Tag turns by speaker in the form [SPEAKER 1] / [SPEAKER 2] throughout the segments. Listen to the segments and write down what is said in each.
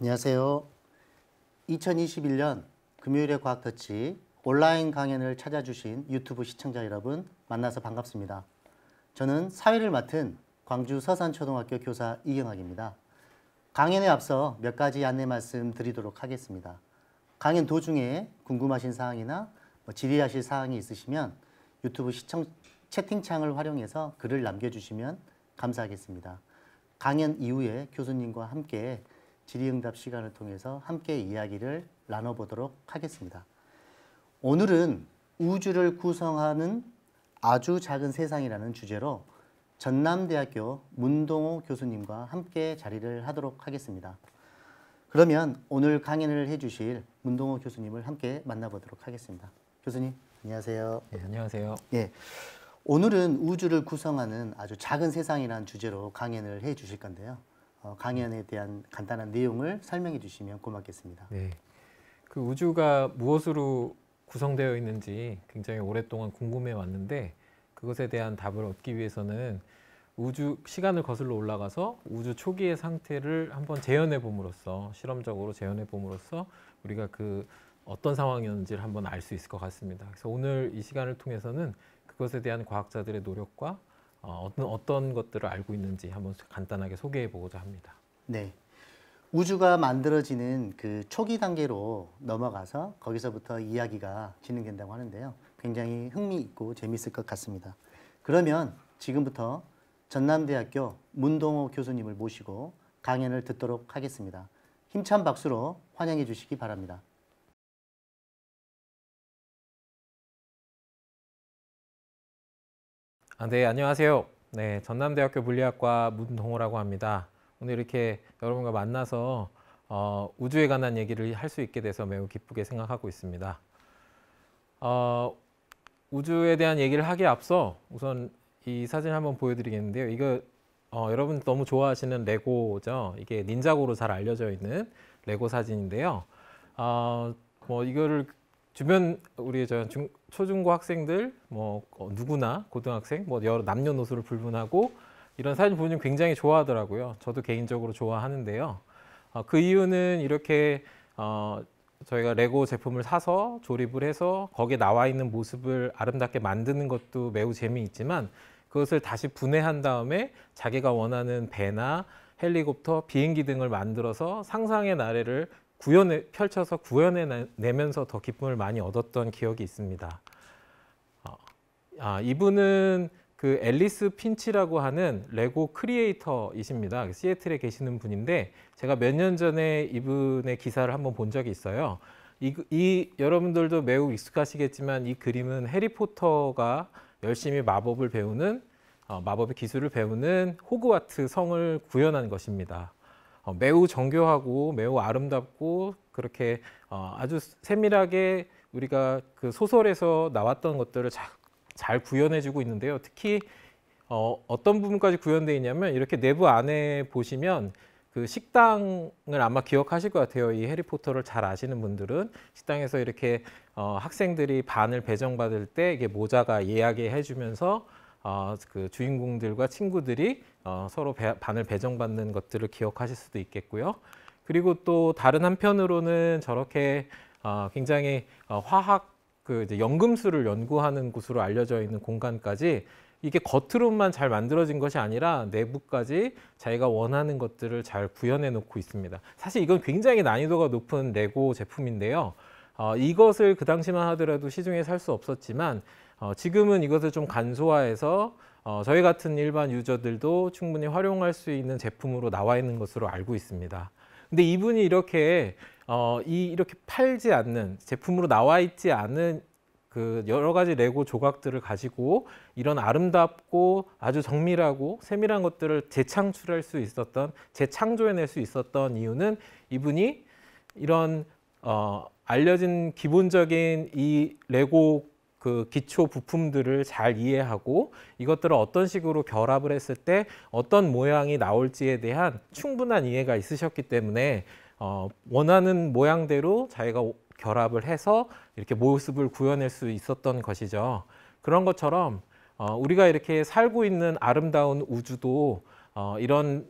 [SPEAKER 1] 안녕하세요. 2021년 금요일의 과학터치 온라인 강연을 찾아주신 유튜브 시청자 여러분 만나서 반갑습니다. 저는 사회를 맡은 광주 서산초등학교 교사 이경학입니다. 강연에 앞서 몇 가지 안내 말씀 드리도록 하겠습니다. 강연 도중에 궁금하신 사항이나 질의하실 사항이 있으시면 유튜브 시청 채팅창을 활용해서 글을 남겨주시면 감사하겠습니다. 강연 이후에 교수님과 함께 질의응답 시간을 통해서 함께 이야기를 나눠보도록 하겠습니다. 오늘은 우주를 구성하는 아주 작은 세상이라는 주제로 전남대학교 문동호 교수님과 함께 자리를 하도록 하겠습니다. 그러면 오늘 강연을 해주실 문동호 교수님을 함께 만나보도록 하겠습니다. 교수님, 안녕하세요.
[SPEAKER 2] 네, 안녕하세요.
[SPEAKER 1] 예, 오늘은 우주를 구성하는 아주 작은 세상이라는 주제로 강연을 해주실 건데요. 강연에 대한 간단한 내용을 설명해 주시면 고맙겠습니다.
[SPEAKER 2] 네, 그 우주가 무엇으로 구성되어 있는지 굉장히 오랫동안 궁금해 왔는데 그것에 대한 답을 얻기 위해서는 우주 시간을 거슬러 올라가서 우주 초기의 상태를 한번 재현해 봄으로써 실험적으로 재현해 봄으로써 우리가 그 어떤 상황이었는지를 한번 알 수 있을 것 같습니다. 그래서 오늘 이 시간을 통해서는 그것에 대한 과학자들의 노력과 어떤 것들을 알고 있는지 한번 간단하게 소개해 보고자 합니다.
[SPEAKER 1] 네, 우주가 만들어지는 그 초기 단계로 넘어가서 거기서부터 이야기가 진행된다고 하는데요. 굉장히 흥미있고 재미있을 것 같습니다. 그러면 지금부터 전남대학교 문동호 교수님을 모시고 강연을 듣도록 하겠습니다. 힘찬 박수로 환영해 주시기 바랍니다.
[SPEAKER 2] 네, 안녕하세요. 네, 전남대학교 물리학과 문동호라고 합니다. 오늘 이렇게 여러분과 만나서 우주에 관한 얘기를 할 수 있게 돼서 매우 기쁘게 생각하고 있습니다. 우주에 대한 얘기를 하기에 앞서 우선 이 사진 한번 보여드리겠는데요. 이거 여러분 너무 좋아하시는 레고죠. 이게 닌자고로 잘 알려져 있는 레고 사진인데요. 뭐 이거를 주변 우리 초중고 학생들 누구나 고등학생 여러 남녀노소를 불문하고 이런 사진 보면 굉장히 좋아하더라고요. 저도 개인적으로 좋아하는데요. 그 이유는 이렇게 저희가 레고 제품을 사서 조립을 해서 거기에 나와 있는 모습을 아름답게 만드는 것도 매우 재미있지만 그것을 다시 분해한 다음에 자기가 원하는 배나 헬리콥터, 비행기 등을 만들어서 상상의 나래를 펼쳐서 구현해내면서 더 기쁨을 많이 얻었던 기억이 있습니다. 이분은 그 앨리스 핀치라고 하는 레고 크리에이터이십니다. 시애틀에 계시는 분인데 제가 몇 년 전에 이분의 기사를 한번 본 적이 있어요. 여러분들도 매우 익숙하시겠지만 이 그림은 해리포터가 열심히 마법을 배우는 마법의 기술을 배우는 호그와트 성을 구현한 것입니다. 매우 정교하고 매우 아름답고 그렇게 아주 세밀하게 우리가 그 소설에서 나왔던 것들을 잘 구현해주고 있는데요. 특히 어떤 부분까지 구현되어 있냐면 이렇게 내부 안에 보시면 그 식당을 아마 기억하실 것 같아요. 이 해리포터를 잘 아시는 분들은 식당에서 이렇게 학생들이 반을 배정받을 때 이게 모자가 이야기해 주면서 그 주인공들과 친구들이 서로 반을 배정받는 것들을 기억하실 수도 있겠고요. 그리고 또 다른 한편으로는 저렇게 굉장히 화학 이제 연금술을 연구하는 곳으로 알려져 있는 공간까지 이게 겉으로만 잘 만들어진 것이 아니라 내부까지 자기가 원하는 것들을 잘 구현해 놓고 있습니다. 사실 이건 굉장히 난이도가 높은 레고 제품인데요. 이것을 그 당시만 하더라도 시중에 살 수 없었지만 지금은 이것을 좀 간소화해서 저희 같은 일반 유저들도 충분히 활용할 수 있는 제품으로 나와 있는 것으로 알고 있습니다. 근데 이분이 이렇게 팔지 않는 제품으로 나와 있지 않은 그 여러 가지 레고 조각들을 가지고 이런 아름답고 아주 정밀하고 세밀한 것들을 재창조해낼 수 있었던 이유는 이분이 이런 알려진 기본적인 이 레고 그 기초 부품들을 잘 이해하고 이것들을 어떤 식으로 결합을 했을 때 어떤 모양이 나올지에 대한 충분한 이해가 있으셨기 때문에 원하는 모양대로 자기가 결합을 해서 이렇게 모습을 구현할 수 있었던 것이죠. 그런 것처럼 우리가 이렇게 살고 있는 아름다운 우주도 이런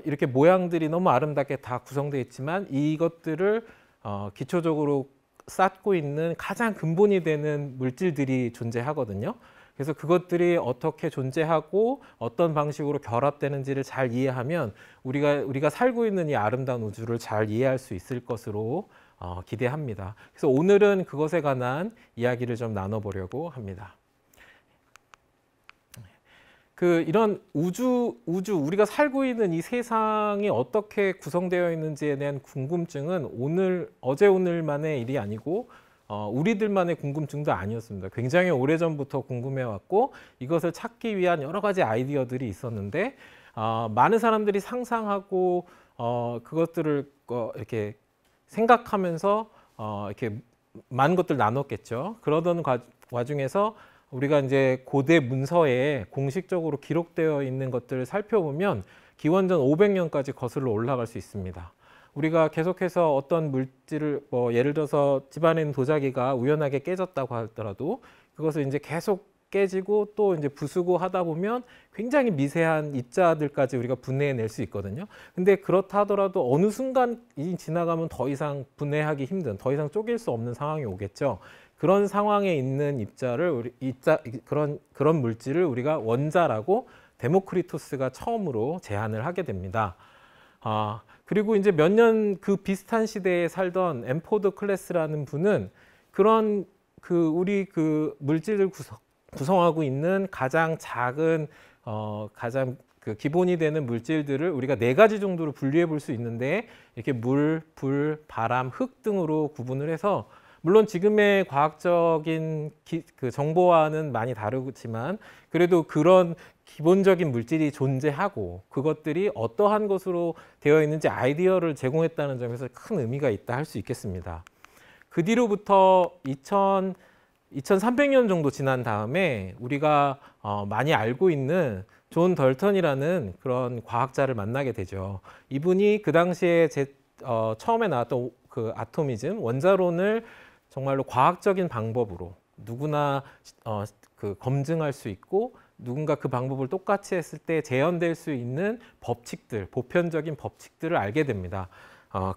[SPEAKER 2] 이렇게 모양들이 너무 아름답게 다 구성되어 있지만 이것들을 기초적으로 쌓고 있는 가장 근본이 되는 물질들이 존재하거든요. 그래서 그것들이 어떻게 존재하고 어떤 방식으로 결합되는지를 잘 이해하면 우리가 살고 있는 이 아름다운 우주를 잘 이해할 수 있을 것으로 기대합니다. 그래서 오늘은 그것에 관한 이야기를 좀 나눠보려고 합니다. 이런 우리가 살고 있는 이 세상이 어떻게 구성되어 있는지에 대한 궁금증은 어제 오늘만의 일이 아니고 우리들만의 궁금증도 아니었습니다. 굉장히 오래전부터 궁금해왔고 이것을 찾기 위한 여러 가지 아이디어들이 있었는데 많은 사람들이 상상하고 그것들을 이렇게 생각하면서 이렇게 많은 것들 나눴겠죠. 그러던 와중에서 우리가 이제 고대 문서에 공식적으로 기록되어 있는 것들을 살펴보면 기원전 500년까지 거슬러 올라갈 수 있습니다. 우리가 계속해서 어떤 물질을 예를 들어서 집안에 있는 도자기가 우연하게 깨졌다고 하더라도 그것을 이제 계속 깨지고 또 이제 부수고 하다 보면 굉장히 미세한 입자들까지 우리가 분해낼 수 있거든요. 근데 그렇다 하더라도 어느 순간이 지나가면 더 이상 분해하기 힘든, 더 이상 쪼갤 수 없는 상황이 오겠죠. 그런 상황에 있는 그런 물질을 우리가 원자라고 데모크리토스가 처음으로 제안을 하게 됩니다. 그리고 이제 몇 년 그 비슷한 시대에 살던 엠포도클레스라는 분은 그런 우리 물질을 구성하고 있는 가장 작은 가장 기본이 되는 물질들을 우리가 4가지 정도로 분류해 볼 수 있는데 이렇게 물, 불, 바람, 흙 등으로 구분을 해서 물론 지금의 과학적인 정보와는 많이 다르지만 그래도 그런 기본적인 물질이 존재하고 그것들이 어떠한 것으로 되어 있는지 아이디어를 제공했다는 점에서 큰 의미가 있다 할 수 있겠습니다. 그 뒤로부터 2300년 정도 지난 다음에 우리가 많이 알고 있는 존 덜턴이라는 그런 과학자를 만나게 되죠. 이분이 그 당시에 처음에 나왔던 그 아토미즘, 원자론을 정말로 과학적인 방법으로 누구나 검증할 수 있고 누군가 그 방법을 똑같이 했을 때 재현될 수 있는 법칙들, 보편적인 법칙들을 알게 됩니다.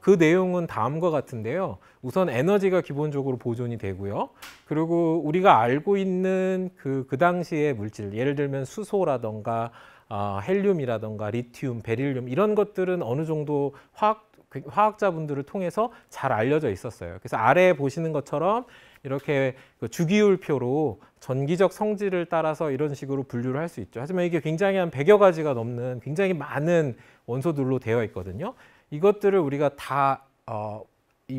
[SPEAKER 2] 그 내용은 다음과 같은데요. 우선 에너지가 기본적으로 보존이 되고요. 그리고 우리가 알고 있는 그 당시의 물질, 예를 들면 수소라던가 헬륨이라던가 리튬, 베릴륨 이런 것들은 어느 정도 화학자분들을 통해서 잘 알려져 있었어요. 그래서 아래에 보시는 것처럼 이렇게 주기율표로 전기적 성질을 따라서 이런 식으로 분류를 할 수 있죠. 하지만 이게 굉장히 한 100여 가지가 넘는 굉장히 많은 원소들로 되어 있거든요. 이것들을 우리가 다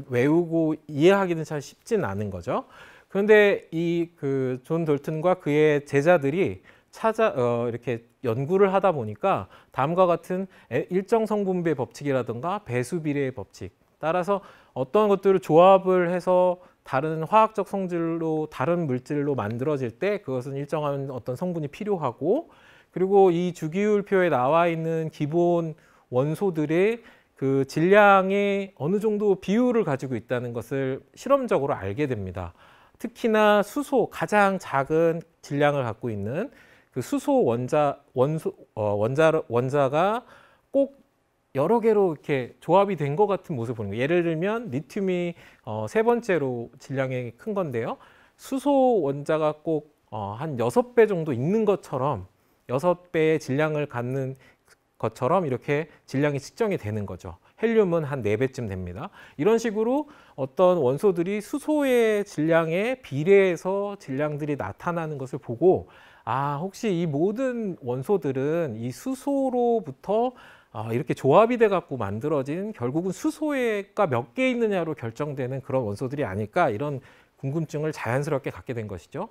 [SPEAKER 2] 외우고 이해하기는 참 쉽진 않은 거죠. 그런데 존 덜튼과 그의 제자들이 이렇게 연구를 하다 보니까 다음과 같은 일정 성분배 법칙이라든가 배수 비례의 법칙 따라서 어떤 것들을 조합을 해서 다른 화학적 성질로 다른 물질로 만들어질 때 그것은 일정한 어떤 성분이 필요하고 그리고 이 주기율표에 나와 있는 기본 원소들의 그 질량의 어느 정도 비율을 가지고 있다는 것을 실험적으로 알게 됩니다. 특히나 수소, 가장 작은 질량을 갖고 있는 그 수소 원자가 꼭 여러 개로 이렇게 조합이 된 것 같은 모습을 보는 거예요. 예를 들면 리튬이 3번째로 질량이 큰 건데요. 수소 원자가 꼭 한 6배 정도 있는 것처럼 6배의 질량을 갖는 것처럼 이렇게 질량이 측정이 되는 거죠. 헬륨은 한 4배쯤 됩니다. 이런 식으로 어떤 원소들이 수소의 질량에 비례해서 질량들이 나타나는 것을 보고 혹시 이 모든 원소들은 이 수소로부터 이렇게 조합이 돼 갖고 만들어진 결국은 수소가 몇 개 있느냐로 결정되는 그런 원소들이 아닐까 이런 궁금증을 자연스럽게 갖게 된 것이죠.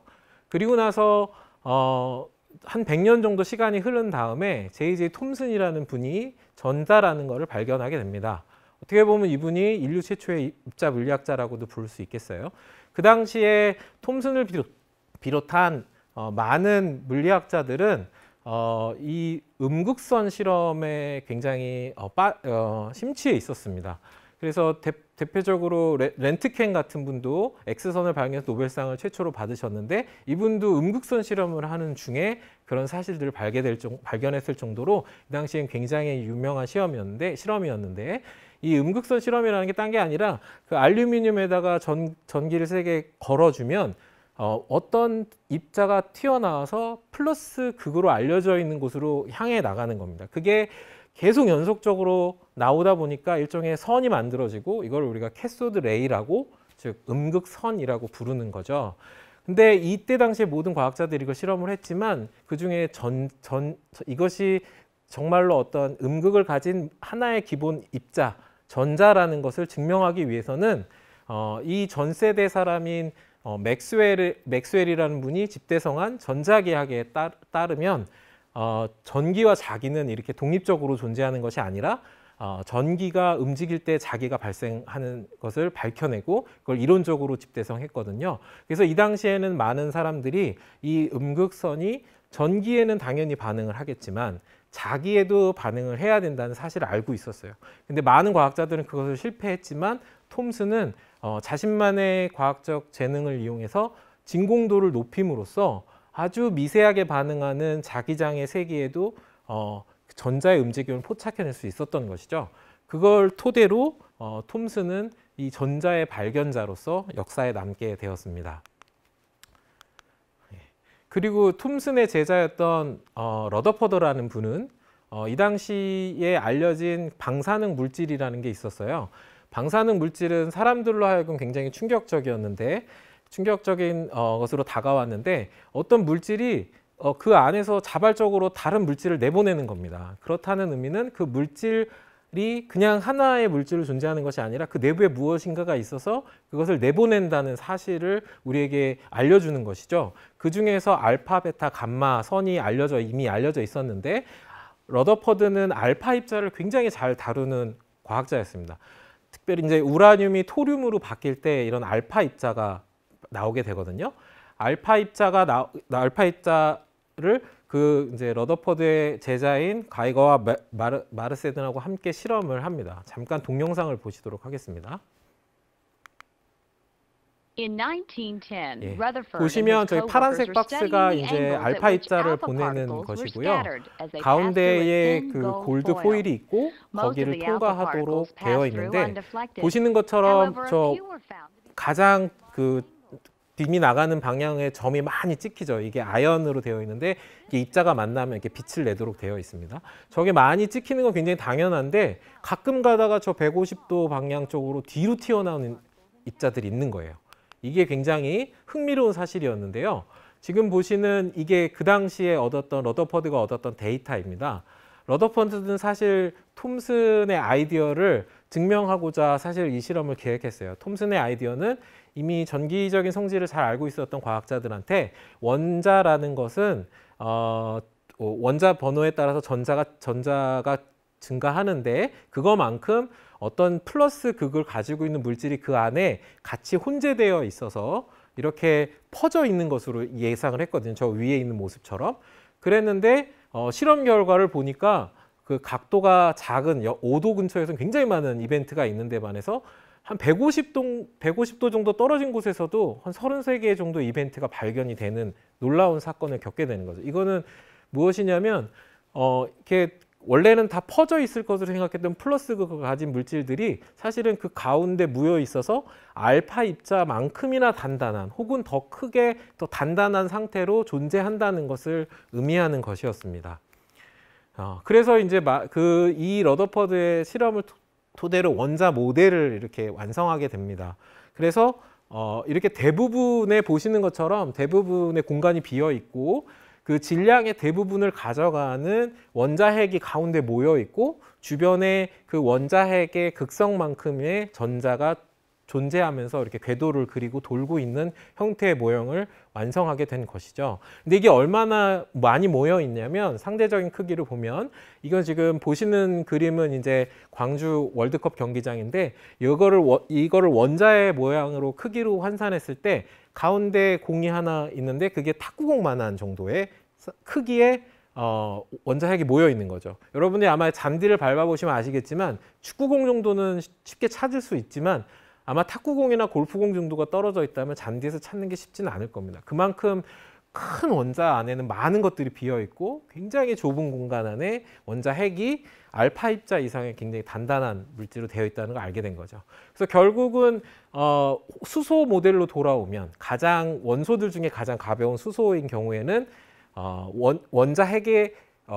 [SPEAKER 2] 그리고 나서 한 100년 정도 시간이 흐른 다음에 J.J. 톰슨이라는 분이 전자라는 것을 발견하게 됩니다. 어떻게 보면 이분이 인류 최초의 입자 물리학자라고도 부를 수 있겠어요. 그 당시에 톰슨을 비롯한 많은 물리학자들은 이 음극선 실험에 굉장히 심취해 있었습니다. 그래서 대표적으로 렌트켄 같은 분도 X선을 발견해서 노벨상을 최초로 받으셨는데 이분도 음극선 실험을 하는 중에 그런 사실들을 발견했을 정도로 이 당시엔 굉장히 유명한 실험이었는데 이 음극선 실험이라는 게 딴 게 아니라 그 알루미늄에다가 전기를 세게 걸어주면 어떤 입자가 튀어나와서 플러스 극으로 알려져 있는 곳으로 향해 나가는 겁니다. 그게 계속 연속적으로 나오다 보니까 일종의 선이 만들어지고 이걸 우리가 캐소드 레이라고, 즉 음극선이라고 부르는 거죠. 근데 이때 당시에 모든 과학자들이 이걸 실험을 했지만 그중에 이것이 정말로 어떤 음극을 가진 하나의 기본 입자, 전자라는 것을 증명하기 위해서는 이 전 세대 사람인 맥스웰이라는 분이 집대성한 전자계학에 따르면 전기와 자기는 이렇게 독립적으로 존재하는 것이 아니라 전기가 움직일 때 자기가 발생하는 것을 밝혀내고 그걸 이론적으로 집대성했거든요. 그래서 이 당시에는 많은 사람들이 이 음극선이 전기에는 당연히 반응을 하겠지만 자기에도 반응을 해야 된다는 사실을 알고 있었어요. 근데 많은 과학자들은 그것을 실패했지만 톰슨은 자신만의 과학적 재능을 이용해서 진공도를 높임으로써 아주 미세하게 반응하는 자기장의 세기에도 전자의 움직임을 포착해낼 수 있었던 것이죠. 그걸 토대로 톰슨은 이 전자의 발견자로서 역사에 남게 되었습니다. 그리고 톰슨의 제자였던 러더퍼드라는 분은 이 당시에 알려진 방사능 물질이라는 게 있었어요. 방사능 물질은 사람들로 하여금 굉장히 충격적인 것으로 다가왔는데 어떤 물질이 그 안에서 자발적으로 다른 물질을 내보내는 겁니다. 그렇다는 의미는 그 물질이 그냥 하나의 물질로 존재하는 것이 아니라 그 내부에 무엇인가가 있어서 그것을 내보낸다는 사실을 우리에게 알려주는 것이죠. 그 중에서 알파, 베타, 감마 선이 이미 알려져 있었는데 러더퍼드는 알파 입자를 굉장히 잘 다루는 과학자였습니다. 특별히 이제 우라늄이 토륨으로 바뀔 때 이런 알파 입자가 나오게 되거든요. 알파 입자를 그 이제 러더퍼드의 제자인 가이거와 마르세든하고 함께 실험을 합니다. 잠깐 동영상을 보시도록 하겠습니다.
[SPEAKER 3] In 1910,
[SPEAKER 2] 예.
[SPEAKER 3] Rutherford
[SPEAKER 2] 보시면
[SPEAKER 3] and his
[SPEAKER 2] 저희 파란색
[SPEAKER 3] coworkers were
[SPEAKER 2] 박스가
[SPEAKER 3] studying the
[SPEAKER 2] 이제
[SPEAKER 3] angles at
[SPEAKER 2] 알파
[SPEAKER 3] which
[SPEAKER 2] 입자를
[SPEAKER 3] alpha
[SPEAKER 2] 보내는
[SPEAKER 3] particles were
[SPEAKER 2] 것이고요.
[SPEAKER 3] scattered as they passed through a
[SPEAKER 2] 가운데에
[SPEAKER 3] thin
[SPEAKER 2] 그
[SPEAKER 3] gold
[SPEAKER 2] 골드
[SPEAKER 3] foil.
[SPEAKER 2] 포일이 있고
[SPEAKER 3] Most of
[SPEAKER 2] 거기를
[SPEAKER 3] the alpha
[SPEAKER 2] 통과하도록
[SPEAKER 3] particles
[SPEAKER 2] 되어
[SPEAKER 3] passed through
[SPEAKER 2] 있는데
[SPEAKER 3] undeflected.
[SPEAKER 2] 보시는 것처럼
[SPEAKER 3] However, a
[SPEAKER 2] 저
[SPEAKER 3] few were found to be
[SPEAKER 2] 가장 그 빔이 나가는 방향에 점이 많이 찍히죠. 이게 아연으로 되어 있는데 이게 입자가 만나면 이렇게 빛을 내도록 되어 있습니다. 저게 많이 찍히는 건 굉장히 당연한데 가끔 가다가 저 150도 방향 쪽으로 뒤로 튀어나오는 입자들이 있는 거예요. 이게 굉장히 흥미로운 사실이었는데요. 지금 보시는 이게 그 당시에 러더퍼드가 얻었던 데이터입니다. 러더퍼드는 사실 톰슨의 아이디어를 증명하고자 사실 이 실험을 계획했어요. 톰슨의 아이디어는 이미 전기적인 성질을 잘 알고 있었던 과학자들한테 원자라는 것은 원자 번호에 따라서 전자가 증가하는데 그거만큼 어떤 플러스 극을 가지고 있는 물질이 그 안에 같이 혼재되어 있어서 이렇게 퍼져 있는 것으로 예상을 했거든요. 저 위에 있는 모습처럼. 그랬는데 실험 결과를 보니까 그 각도가 작은 5도 근처에서는 굉장히 많은 이벤트가 있는데 반해서 한 150도 정도 떨어진 곳에서도 한 33개 정도 이벤트가 발견이 되는 놀라운 사건을 겪게 되는 거죠. 이거는 무엇이냐면 이렇게 원래는 다 퍼져 있을 것으로 생각했던 플러스극을 가진 물질들이 사실은 그 가운데 모여 있어서 알파 입자만큼이나 단단한 혹은 더 크게 더 단단한 상태로 존재한다는 것을 의미하는 것이었습니다. 그래서 이제 이 러더퍼드의 실험을 토대로 원자 모델을 이렇게 완성하게 됩니다. 그래서 이렇게 대부분에 보시는 것처럼 대부분의 공간이 비어 있고 그 질량의 대부분을 가져가는 원자핵이 가운데 모여 있고 주변에 그 원자핵의 극성만큼의 전자가 존재하면서 이렇게 궤도를 그리고 돌고 있는 형태의 모형을 완성하게 된 것이죠. 근데 이게 얼마나 많이 모여 있냐면 상대적인 크기를 보면 이건 지금 보시는 그림은 이제 광주 월드컵 경기장인데 이거를 원자의 모양으로 크기로 환산했을 때 가운데 공이 하나 있는데 그게 탁구공만한 정도의 크기의 원자 핵이 모여 있는 거죠. 여러분들이 아마 잔디를 밟아보시면 아시겠지만 축구공 정도는 쉽게 찾을 수 있지만 아마 탁구공이나 골프공 정도가 떨어져 있다면 잔디에서 찾는 게 쉽지는 않을 겁니다. 그만큼 큰 원자 안에는 많은 것들이 비어 있고 굉장히 좁은 공간 안에 원자 핵이 알파 입자 이상의 굉장히 단단한 물질로 되어 있다는 걸 알게 된 거죠. 그래서 결국은 수소 모델로 돌아오면 가장 원소들 중에 가장 가벼운 수소인 경우에는 원자 핵의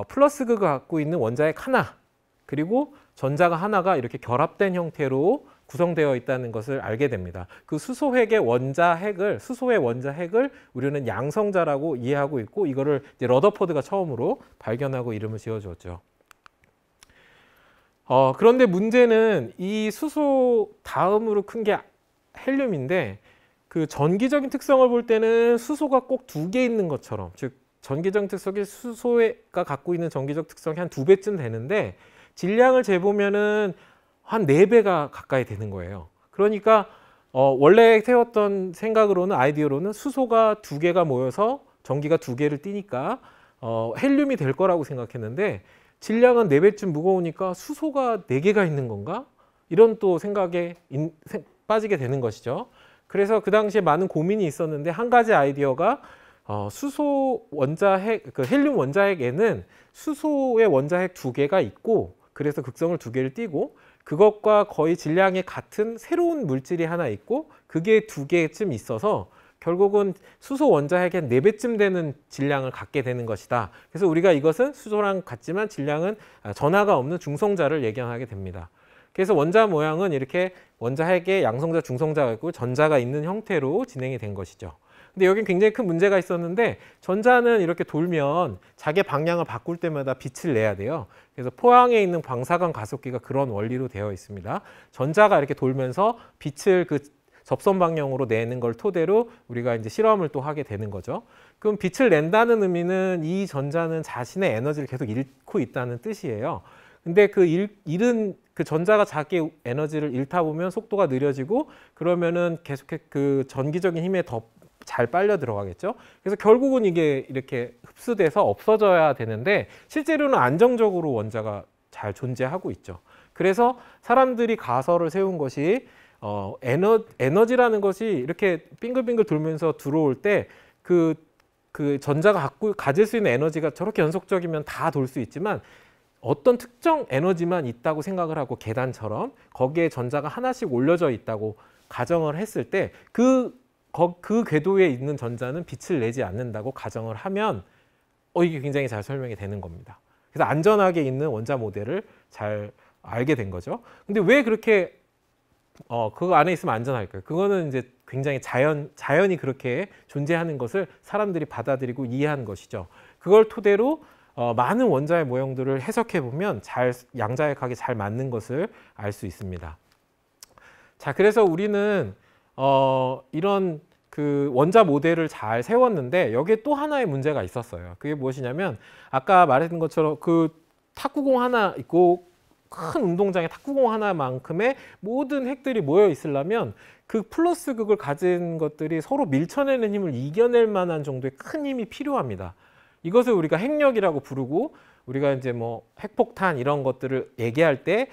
[SPEAKER 2] 플러스 극을 갖고 있는 원자 핵 하나 그리고 전자가 하나가 이렇게 결합된 형태로 구성되어 있다는 것을 알게 됩니다. 그 수소의 원자 핵을 우리는 양성자라고 이해하고 있고 이거를 이제 러더포드가 처음으로 발견하고 이름을 지어주었죠. 그런데 문제는 이 수소 다음으로 큰 게 헬륨인데 그 전기적인 특성을 볼 때는 수소가 꼭 2개 있는 것처럼 즉 전기적 특성이 수소가 갖고 있는 전기적 특성이 한 2배쯤 되는데 질량을 재보면은 한 4배가 가까이 되는 거예요. 그러니까 원래 세웠던 생각으로는 아이디어로는 수소가 2개가 모여서 전기가 2개를 띠니까 헬륨이 될 거라고 생각했는데 질량은 4배쯤 무거우니까 수소가 4개가 있는 건가? 이런 또 생각에 빠지게 되는 것이죠. 그래서 그 당시에 많은 고민이 있었는데 한 가지 아이디어가 수소 원자핵, 그 헬륨 원자핵에는 수소의 원자핵 2개가 있고 그래서 극성을 2개를 띠고 그것과 거의 질량이 같은 새로운 물질이 하나 있고 그게 2개쯤 있어서 결국은 수소 원자핵의 4배쯤 되는 질량을 갖게 되는 것이다. 그래서 우리가 이것은 수소랑 같지만 질량은 전하가 없는 중성자를 예견하게 됩니다. 그래서 원자 모양은 이렇게 원자핵에 양성자, 중성자가 있고 전자가 있는 형태로 진행이 된 것이죠. 근데 여기 굉장히 큰 문제가 있었는데 전자는 이렇게 돌면 자기 방향을 바꿀 때마다 빛을 내야 돼요. 그래서 포항에 있는 광사광 가속기가 그런 원리로 되어 있습니다. 전자가 이렇게 돌면서 빛을 그 접선 방향으로 내는 걸 토대로 우리가 이제 실험을 또 하게 되는 거죠. 그럼 빛을 낸다는 의미는 이 전자는 자신의 에너지를 계속 잃고 있다는 뜻이에요. 근데 그 잃은 그 전자가 자기 에너지를 잃다 보면 속도가 느려지고 그러면은 계속해 그 전기적인 힘에 더 잘 빨려 들어가겠죠. 그래서 결국은 이게 이렇게 흡수돼서 없어져야 되는데 실제로는 안정적으로 원자가 잘 존재하고 있죠. 그래서 사람들이 가설을 세운 것이 에너지라는 것이 이렇게 빙글빙글 돌면서 들어올 때 그 전자가 가질 수 있는 에너지가 저렇게 연속적이면 다 돌 수 있지만 어떤 특정 에너지만 있다고 생각을 하고 계단처럼 거기에 전자가 하나씩 올려져 있다고 가정을 했을 때 그 궤도에 있는 전자는 빛을 내지 않는다고 가정을 하면 이게 굉장히 잘 설명이 되는 겁니다. 그래서 안전하게 있는 원자 모델을 잘 알게 된 거죠. 근데 왜 그렇게 그거 안에 있으면 안전할까요? 그거는 이제 굉장히 자연이 그렇게 존재하는 것을 사람들이 받아들이고 이해한 것이죠. 그걸 토대로 많은 원자의 모형들을 해석해 보면 양자역학에 잘 맞는 것을 알 수 있습니다. 자, 그래서 우리는 이런 그 원자 모델을 잘 세웠는데 여기에 또 하나의 문제가 있었어요. 그게 무엇이냐면 아까 말했던 것처럼 그 탁구공 하나 있고 큰 운동장에 탁구공 하나만큼의 모든 핵들이 모여 있으려면 그 플러스 극을 가진 것들이 서로 밀쳐내는 힘을 이겨낼 만한 정도의 큰 힘이 필요합니다. 이것을 우리가 핵력이라고 부르고 우리가 이제 뭐 핵폭탄 이런 것들을 얘기할 때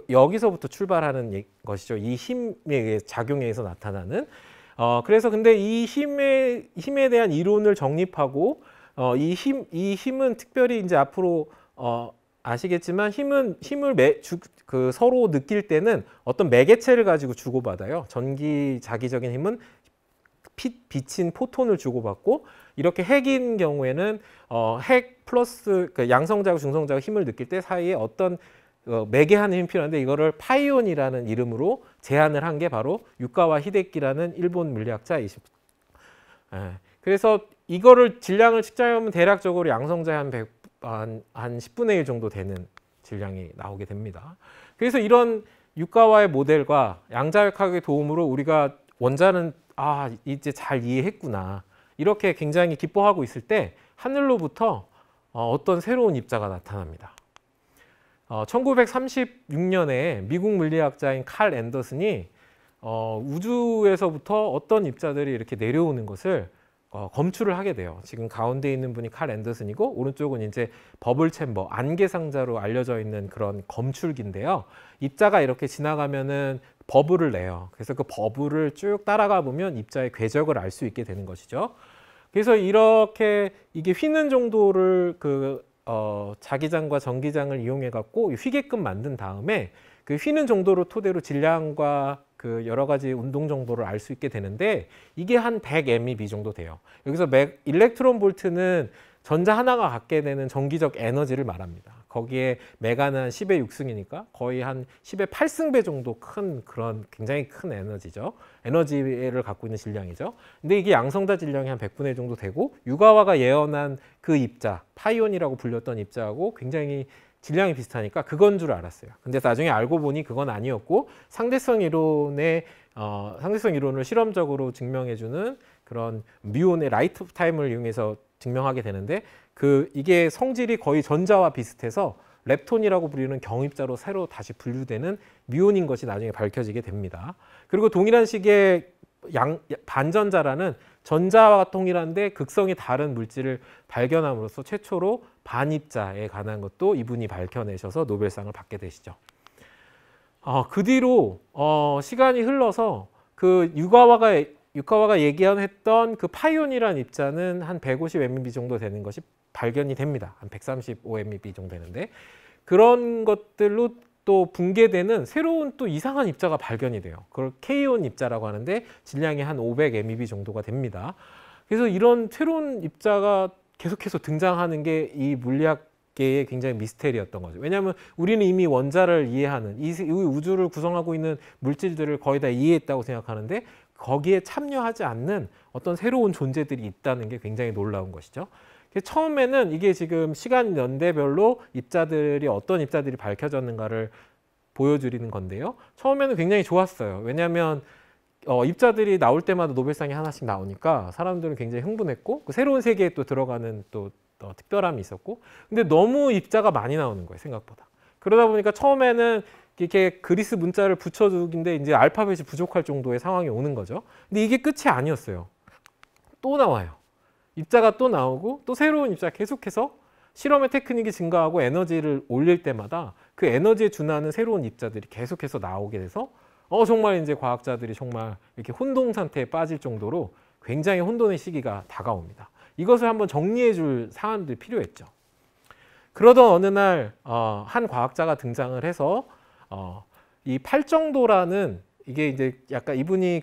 [SPEAKER 2] 여기서부터 출발하는 것이죠. 이 힘에 의해 작용에 의해서 나타나는. 그래서 근데 이 힘에 대한 이론을 정립하고 이 힘은 특별히 이제 앞으로 아시겠지만 힘을 서로 느낄 때는 어떤 매개체를 가지고 주고받아요. 전기 자기적인 힘은 비친 포톤을 주고받고 이렇게 핵인 경우에는 핵 플러스 그 양성자하고 중성자가 힘을 느낄 때 사이에 어떤 매개하는 힘이 필요한데 이거를 파이온이라는 이름으로 제안을 한 게 바로 유카와 히데키라는 일본 물리학자이십니다. 그래서 이거를 질량을 측정하면 대략적으로 양성자의 한 10분의 1 정도 되는 질량이 나오게 됩니다. 그래서 이런 유카와의 모델과 양자역학의 도움으로 우리가 원자는 이제 잘 이해했구나 이렇게 굉장히 기뻐하고 있을 때 하늘로부터 어떤 새로운 입자가 나타납니다. 1936년에 미국 물리학자인 칼 앤더슨이 우주에서부터 어떤 입자들이 이렇게 내려오는 것을 검출을 하게 돼요. 지금 가운데 있는 분이 칼 앤더슨이고 오른쪽은 이제 버블 챔버, 안개 상자로 알려져 있는 그런 검출기인데요. 입자가 이렇게 지나가면은 버블을 내요. 그래서 그 버블을 쭉 따라가 보면 입자의 궤적을 알 수 있게 되는 것이죠. 그래서 이렇게 이게 휘는 정도를 자기장과 전기장을 이용해 갖고 휘게끔 만든 다음에 그 휘는 정도를 토대로 질량과 그 여러 가지 운동 정도를 알 수 있게 되는데 이게 한 100 MeV 정도 돼요. 여기서 일렉트론 볼트는 전자 하나가 갖게 되는 전기적 에너지를 말합니다. 거기에 메가는 한 10의 6승이니까 거의 한 10의 8승배 정도 큰 그런 굉장히 큰 에너지죠. 에너지를 갖고 있는 질량이죠. 근데 이게 양성자 질량이 한 100분의 1 정도 되고 유가와가 예언한 그 입자, 파이온이라고 불렸던 입자하고 굉장히 질량이 비슷하니까 그건 줄 알았어요. 근데 나중에 알고 보니 그건 아니었고 상대성 이론을 실험적으로 증명해주는 그런 뮤온의 라이트 타임을 이용해서 증명하게 되는데 이게 성질이 거의 전자와 비슷해서 렙톤이라고 불리는 경입자로 새로 다시 분류되는 뮤온인 것이 나중에 밝혀지게 됩니다. 그리고 동일한 시기에 반전자라는 전자와 동일한데 극성이 다른 물질을 발견함으로써 최초로 반입자에 관한 것도 이분이 밝혀내셔서 노벨상을 받게 되시죠. 그 뒤로 시간이 흘러서 그 유카와가 얘기했던 그 파이온이라는 입자는 한 150 MeV 정도 되는 것이 발견이 됩니다. 한 135 MeV 정도 되는데 그런 것들로 또 붕괴되는 새로운 또 이상한 입자가 발견이 돼요. 그걸 K온 입자라고 하는데 질량이 한 500 MeV 정도가 됩니다. 그래서 이런 새로운 입자가 계속해서 등장하는 게 이 물리학계의 굉장히 미스테리였던 거죠. 왜냐하면 우리는 이미 원자를 이해하는 이 우주를 구성하고 있는 물질들을 거의 다 이해했다고 생각하는데 거기에 참여하지 않는 어떤 새로운 존재들이 있다는 게 굉장히 놀라운 것이죠. 처음에는 이게 지금 시간 연대별로 어떤 입자들이 밝혀졌는가를 보여드리는 건데요. 처음에는 굉장히 좋았어요. 왜냐하면 입자들이 나올 때마다 노벨상이 하나씩 나오니까 사람들은 굉장히 흥분했고 그 새로운 세계에 또 들어가는 또 특별함이 있었고 근데 너무 입자가 많이 나오는 거예요. 생각보다. 그러다 보니까 처음에는 이렇게 그리스 문자를 붙여주기인데 이제 알파벳이 부족할 정도의 상황이 오는 거죠. 근데 이게 끝이 아니었어요. 또 나와요. 입자가 또 나오고 또 새로운 입자가 계속해서 실험의 테크닉이 증가하고 에너지를 올릴 때마다 그 에너지에 준하는 새로운 입자들이 계속해서 나오게 돼서 정말 이제 과학자들이 정말 이렇게 혼돈 상태에 빠질 정도로 굉장히 혼돈의 시기가 다가옵니다. 이것을 한번 정리해 줄 사안들이 필요했죠. 그러던 어느 날 한 과학자가 등장을 해서 이 팔정도라는 이게 이제 약간 이분이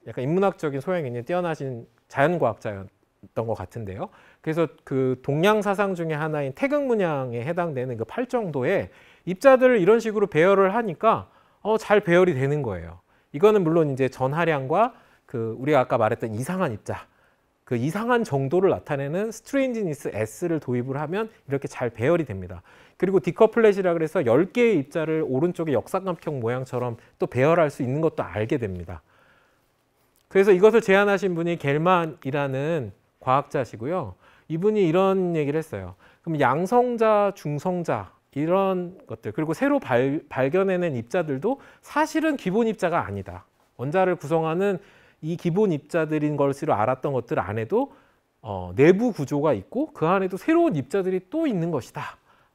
[SPEAKER 2] 약간 인문학적인 소양이 있는 뛰어나신 자연과학자였던 것 같은데요. 그래서 그 동양 사상 중에 하나인 태극 문양에 해당되는 그 팔정도에 입자들을 이런 식으로 배열을 하니까 잘 배열이 되는 거예요. 이거는 물론 이제 전하량과 우리가 아까 말했던 이상한 입자, 그 이상한 정도를 나타내는 스트레인지니스 S를 도입을 하면 이렇게 잘 배열이 됩니다. 그리고 디커플렛이라 그래서 10개의 입자를 오른쪽에 역삼각형 모양처럼 또 배열할 수 있는 것도 알게 됩니다. 그래서 이것을 제안하신 분이 겔만이라는 과학자시고요. 이분이 이런 얘기를 했어요. 그럼 양성자, 중성자 이런 것들 그리고 새로 발견해낸 입자들도 사실은 기본 입자가 아니다. 원자를 구성하는 이 기본 입자들인 것으로 알았던 것들 안에도 내부 구조가 있고 그 안에도 새로운 입자들이 또 있는 것이다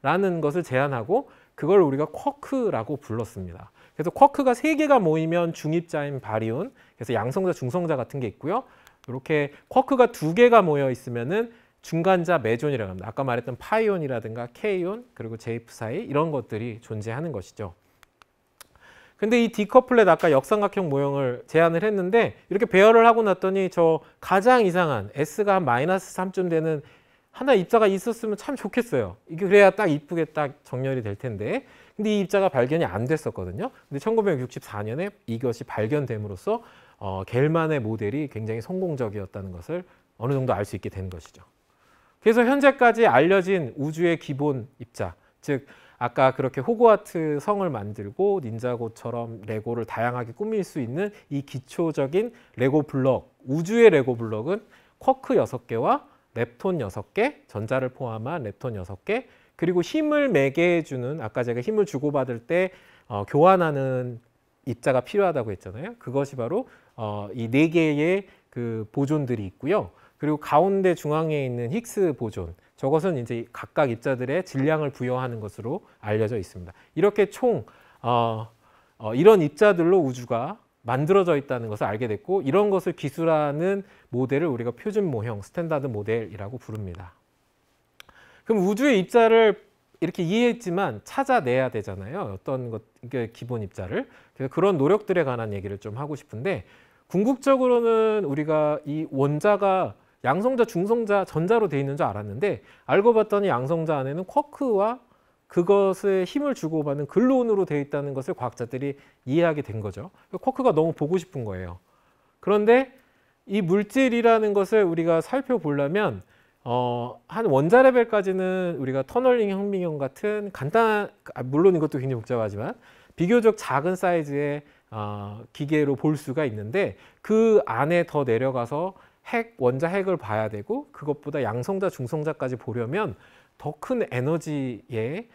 [SPEAKER 2] 라는 것을 제안하고 그걸 우리가 쿼크라고 불렀습니다. 그래서 쿼크가 3개가 모이면 중입자인 바리온, 그래서 양성자, 중성자 같은 게 있고요. 이렇게 쿼크가 2개가 모여 있으면은 중간자 메존이라고 합니다. 아까 말했던 파이온이라든가 K온 그리고 JF 사이 이런 것들이 존재하는 것이죠. 근데 이 디커플렛 아까 역삼각형 모형을 제안을 했는데 이렇게 배열을 하고 났더니 저 가장 이상한 S가 한 -3쯤 되는 하나 입자가 있었으면 참 좋겠어요. 이게 그래야 딱 이쁘게 딱 정렬이 될 텐데 근데 이 입자가 발견이 안 됐었거든요. 근데 1964년에 이것이 발견됨으로써 겔만의 모델이 굉장히 성공적이었다는 것을 어느 정도 알 수 있게 된 것이죠. 그래서 현재까지 알려진 우주의 기본 입자, 즉 아까 그렇게 호그와트 성을 만들고 닌자고처럼 레고를 다양하게 꾸밀 수 있는 이 기초적인 레고 블럭, 우주의 레고 블럭은 쿼크 6개와 렙톤 6개, 전자를 포함한 렙톤 6개, 그리고 힘을 매개해주는 아까 제가 힘을 주고받을 때 교환하는 입자가 필요하다고 했잖아요. 그것이 바로 이 4개의 그 보존들이 있고요. 그리고 가운데 중앙에 있는 힉스 보존, 저것은 이제 각각 입자들의 질량을 부여하는 것으로 알려져 있습니다. 이렇게 총 이런 입자들로 우주가 만들어져 있다는 것을 알게 됐고, 이런 것을 기술하는 모델을 우리가 표준 모형, 스탠다드 모델이라고 부릅니다. 그럼 우주의 입자를 이렇게 이해했지만 찾아내야 되잖아요. 어떤 것, 이게 기본 입자를. 그래서 그런 노력들에 관한 얘기를 좀 하고 싶은데, 궁극적으로는 우리가 이 원자가 양성자, 중성자, 전자로 되어 있는 줄 알았는데, 알고 봤더니 양성자 안에는 쿼크와 그것에 힘을 주고받는 글루온으로 되어 있다는 것을 과학자들이 이해하게 된 거죠. 쿼크가 너무 보고 싶은 거예요. 그런데 이 물질이라는 것을 우리가 살펴보려면 한 원자 레벨까지는 우리가 터널링 혁명형 같은 간단한, 물론 이것도 굉장히 복잡하지만 비교적 작은 사이즈의 기계로 볼 수가 있는데, 그 안에 더 내려가서 원자 핵을 봐야 되고, 그것보다 양성자, 중성자까지 보려면 더 큰 에너지의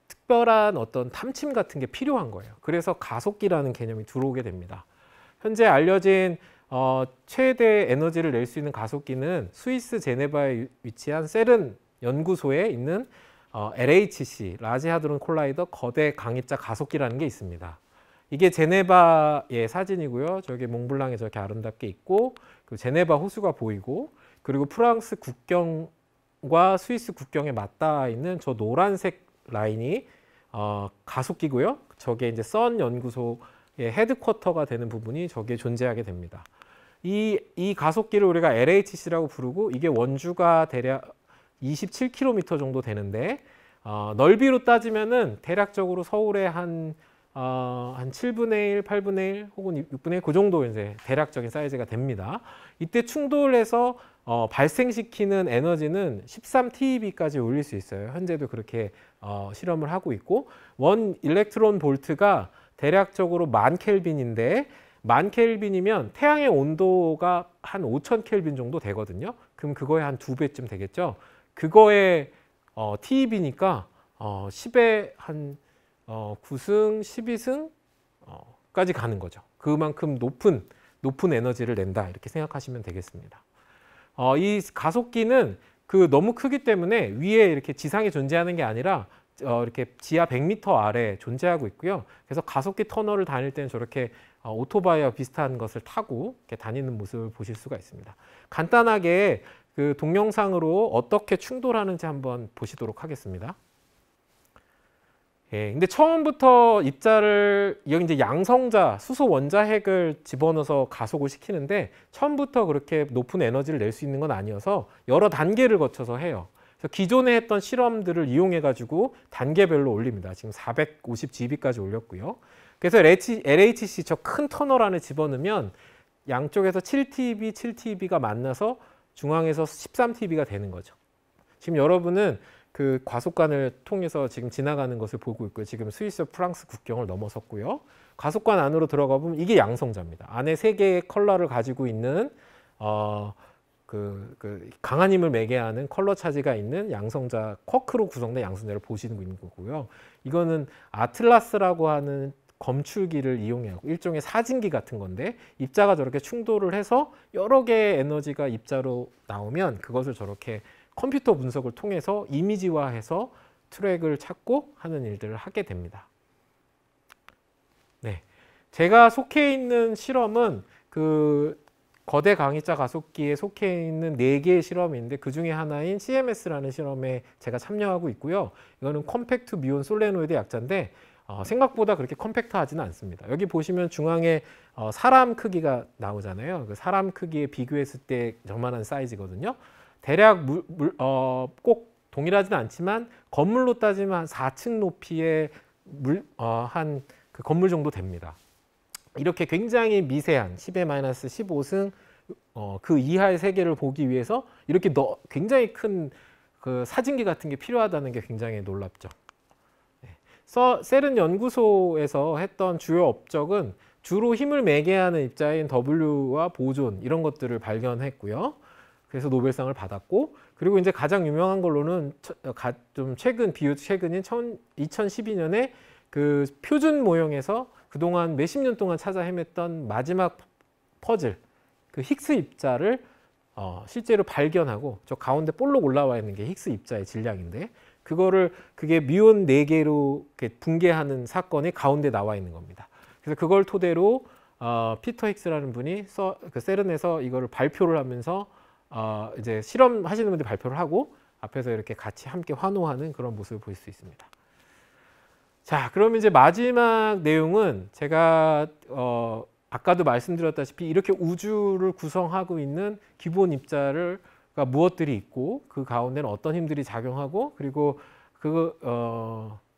[SPEAKER 2] 특별한 어떤 탐침 같은 게 필요한 거예요. 그래서 가속기라는 개념이 들어오게 됩니다. 현재 알려진 최대 에너지를 낼 수 있는 가속기는 스위스 제네바에 위치한 세른 연구소에 있는 LHC, 라지 하드론 콜라이더 거대 강입자 가속기라는 게 있습니다. 이게 제네바의 사진이고요. 저기 몽블랑에 저렇게 아름답게 있고, 그 제네바 호수가 보이고, 그리고 프랑스 국경과 스위스 국경에 맞닿아 있는 저 노란색 라인이 가속기고요. 저게 이제 선 연구소의 헤드쿼터가 되는 부분이 저기에 존재하게 됩니다. 이 가속기를 우리가 LHC라고 부르고, 이게 원주가 대략 27km 정도 되는데, 넓이로 따지면은 대략적으로 서울의 한 7분의 1, 8분의 1 혹은 6분의 1 그 정도 이제 대략적인 사이즈가 됩니다. 이때 충돌해서 발생시키는 에너지는 13TeV까지 올릴 수 있어요. 현재도 그렇게 실험을 하고 있고, 원 일렉트론 볼트가 대략적으로 10,000켈빈인데, 10,000켈빈이면 태양의 온도가 한 5,000켈빈 정도 되거든요. 그럼 그거의 한 2배쯤 되겠죠. 그거의 TeV니까 10의 한 9승, 12승까지 가는 거죠. 그만큼 높은 에너지를 낸다, 이렇게 생각하시면 되겠습니다. 이 가속기는 너무 크기 때문에 위에 이렇게 지상에 존재하는 게 아니라 이렇게 지하 100m 아래에 존재하고 있고요. 그래서 가속기 터널을 다닐 때는 저렇게 오토바이와 비슷한 것을 타고 이렇게 다니는 모습을 보실 수가 있습니다. 간단하게 그 동영상으로 어떻게 충돌하는지 한번 보시도록 하겠습니다. 예, 근데 처음부터 입자를 여기 이제 양성자, 수소 원자 핵을 집어넣어서 가속을 시키는데, 처음부터 그렇게 높은 에너지를 낼 수 있는 건 아니어서 여러 단계를 거쳐서 해요. 그래서 기존에 했던 실험들을 이용해 가지고 단계별로 올립니다. 지금 450GB까지 올렸고요. 그래서 LHC 저 큰 터널 안에 집어넣으면 양쪽에서 7TeV, 7TeV가 만나서 중앙에서 13TeV가 되는 거죠. 지금 여러분은 그 과속관을 통해서 지금 지나가는 것을 보고 있고요. 지금 스위스 프랑스 국경을 넘어섰고요. 과속관 안으로 들어가 보면 이게 양성자입니다. 안에 3개의 컬러를 가지고 있는 강한 힘을 매개하는 컬러 차지가 있는 양성자, 쿼크로 구성된 양성자를 보시는 있는 거고요. 이거는 아틀라스라고 하는 검출기를 이용하고 일종의 사진기 같은 건데, 입자가 저렇게 충돌을 해서 여러 개의 에너지가 입자로 나오면 그것을 저렇게 컴퓨터 분석을 통해서 이미지화해서 트랙을 찾고 하는 일들을 하게 됩니다. 네, 제가 속해 있는 실험은 그 거대 강입자 가속기에 속해 있는 4개의 실험인데, 그 중에 하나인 CMS라는 실험에 제가 참여하고 있고요. 이거는 컴팩트 뮤온 솔레노이드 약자인데 생각보다 그렇게 컴팩트하지는 않습니다. 여기 보시면 중앙에 사람 크기가 나오잖아요. 그 사람 크기에 비교했을 때 저만한 사이즈거든요. 대략 꼭 동일하지는 않지만 건물로 따지면 한 4층 높이의 한 그 건물 정도 됩니다. 이렇게 굉장히 미세한 10의 - 15승 그 이하의 세계를 보기 위해서 이렇게 굉장히 큰 그 사진기 같은 게 필요하다는 게 굉장히 놀랍죠. 세른 연구소에서 했던 주요 업적은 주로 힘을 매개하는 입자인 W와 보존, 이런 것들을 발견했고요. 그래서 노벨상을 받았고, 그리고 이제 가장 유명한 걸로는 좀 비교적 최근인 2012년에 그 표준 모형에서 그동안 몇십 년 동안 찾아 헤맸던 마지막 퍼즐, 그 힉스 입자를 실제로 발견하고 저 가운데 볼록 올라와 있는 게 히그스 입자의 질량인데 그게 뮤온 4개로 붕괴하는 사건이 가운데 나와 있는 겁니다. 그래서 그걸 토대로 피터 힉스라는 분이 그 세른에서 이거를 발표를 하면서 이제 실험하시는 분들이 발표를 하고 앞에서 이렇게 같이 함께 환호하는 그런 모습을 볼 수 있습니다. 자, 그럼 이제 마지막 내용은 제가 아까도 말씀드렸다시피 이렇게 우주를 구성하고 있는 기본 입자가 무엇들이 있고 그 가운데는 어떤 힘들이 작용하고 그리고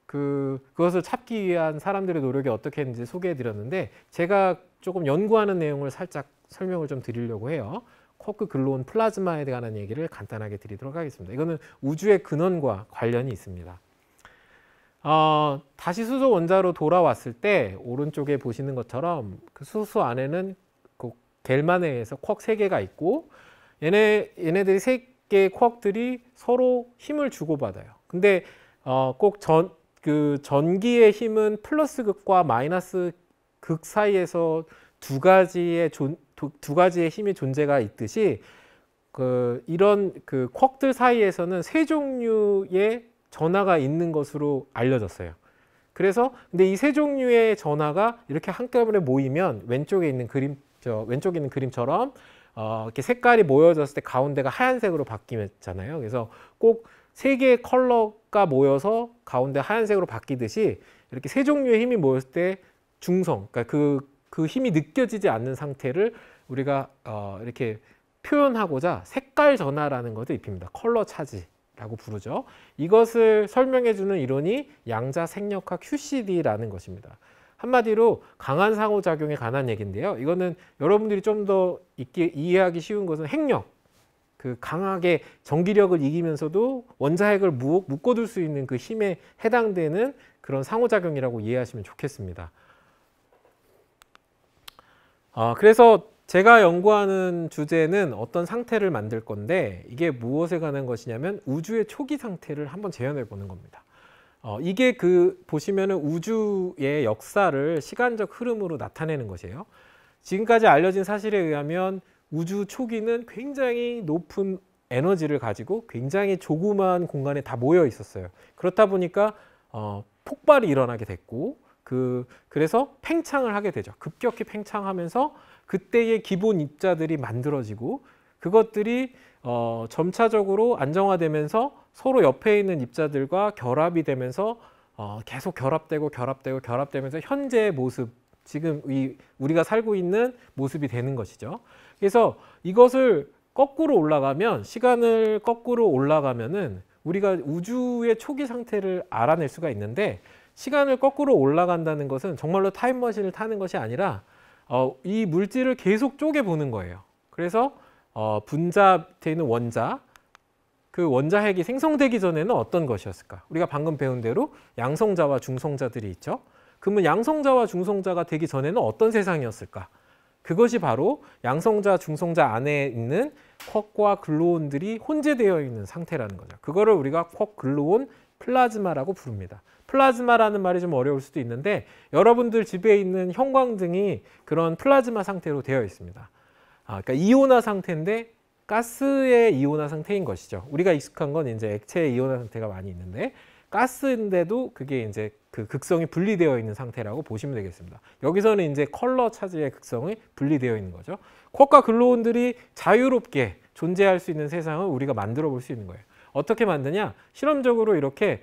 [SPEAKER 2] 그것을 찾기 위한 사람들의 노력이 어떻게 했는지 소개해 드렸는데 제가 조금 연구하는 내용을 살짝 설명을 좀 드리려고 해요. 쿼크 글루온 플라즈마에 관한 얘기를 간단하게 드리도록 하겠습니다. 이거는 우주의 근원과 관련이 있습니다. 다시 수소 원자로 돌아왔을 때 오른쪽에 보시는 것처럼 그 수소 안에는 그 겔만에 의해서 쿼크 3개가 있고 얘네들이 3개의 쿼크들이 서로 힘을 주고받아요. 근데 꼭 전기의 힘은 플러스 극과 마이너스 극 사이에서 두 가지의 힘의 존재가 있듯이 이런 쿼크들 사이에서는 3종류의 전하가 있는 것으로 알려졌어요. 그래서 근데 이 3종류의 전하가 이렇게 한꺼번에 모이면 왼쪽에 있는 그림처럼 이렇게 색깔이 모여졌을 때 가운데가 하얀색으로 바뀌잖아요. 그래서 꼭 3개의 컬러가 모여서 가운데 하얀색으로 바뀌듯이 이렇게 3종류의 힘이 모였을 때 중성, 그러니까 그 힘이 느껴지지 않는 상태를 우리가 이렇게 표현하고자 색깔 전하라는 것을 입힙니다. 컬러 차지라고 부르죠. 이것을 설명해주는 이론이 양자생력학 QCD라는 것입니다. 한마디로 강한 상호작용에 관한 얘기인데요. 이거는 여러분들이 좀 더 이해하기 쉬운 것은 핵력, 강하게 전기력을 이기면서도 원자핵을 묶어둘 수 있는 그 힘에 해당되는 그런 상호작용이라고 이해하시면 좋겠습니다. 그래서 제가 연구하는 주제는 어떤 상태를 만들 건데 이게 무엇에 관한 것이냐면 우주의 초기 상태를 한번 재현해 보는 겁니다. 이게 보시면은 우주의 역사를 시간적 흐름으로 나타내는 것이에요. 지금까지 알려진 사실에 의하면 우주 초기는 굉장히 높은 에너지를 가지고 굉장히 조그마한 공간에 다 모여 있었어요. 그렇다 보니까 폭발이 일어나게 됐고 그래서 팽창을 하게 되죠. 급격히 팽창하면서 그때의 기본 입자들이 만들어지고 그것들이 점차적으로 안정화되면서 서로 옆에 있는 입자들과 결합이 되면서 계속 결합되면서 현재의 모습, 지금 우리가 살고 있는 모습이 되는 것이죠. 그래서 이것을 거꾸로 올라가면, 시간을 거꾸로 올라가면은 우리가 우주의 초기 상태를 알아낼 수가 있는데, 시간을 거꾸로 올라간다는 것은 정말로 타임머신을 타는 것이 아니라 이 물질을 계속 쪼개 보는 거예요. 그래서 분자되어 있는 원자, 그 원자핵이 생성되기 전에는 어떤 것이었을까? 우리가 방금 배운 대로 양성자와 중성자들이 있죠. 그러면 양성자와 중성자가 되기 전에는 어떤 세상이었을까? 그것이 바로 양성자, 중성자 안에 있는 쿼크와 글루온들이 혼재되어 있는 상태라는 거죠. 그거를 우리가 쿼크 글루온 플라즈마라고 부릅니다. 플라즈마라는 말이 좀 어려울 수도 있는데 여러분들 집에 있는 형광등이 그런 플라즈마 상태로 되어 있습니다. 그러니까 이온화 상태인데 가스의 이온화 상태인 것이죠. 우리가 익숙한 건 이제 액체의 이온화 상태가 많이 있는데 가스인데도 그게 이제 그 극성이 분리되어 있는 상태라고 보시면 되겠습니다. 여기서는 이제 컬러 차지의 극성이 분리되어 있는 거죠. 쿼크와 글루온들이 자유롭게 존재할 수 있는 세상을 우리가 만들어 볼 수 있는 거예요. 어떻게 만드냐? 실험적으로 이렇게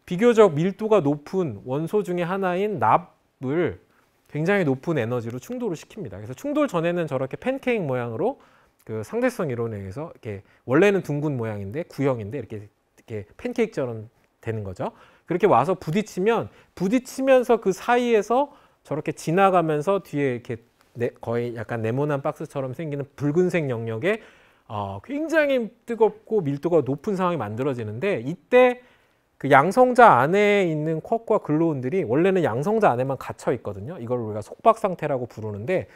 [SPEAKER 2] 비교적 밀도가 높은 원소 중에 하나인 납을 굉장히 높은 에너지로 충돌을 시킵니다. 그래서 충돌 전에는 저렇게 팬케이크 모양으로 그 상대성 이론에 의해서 이렇게 원래는 둥근 모양인데 구형인데 이렇게 팬케이크처럼 되는 거죠. 그렇게 와서 부딪히면서 그 사이에서 저렇게 지나가면서 뒤에 이렇게 거의 약간 네모난 박스처럼 생기는 붉은색 영역에 굉장히 뜨겁고 밀도가 높은 상황이 만들어지는데 이때 그 양성자 안에 있는 쿼크와 글루온들이 원래는 양성자 안에만 갇혀 있거든요. 이걸 우리가 속박 상태라고 부르는데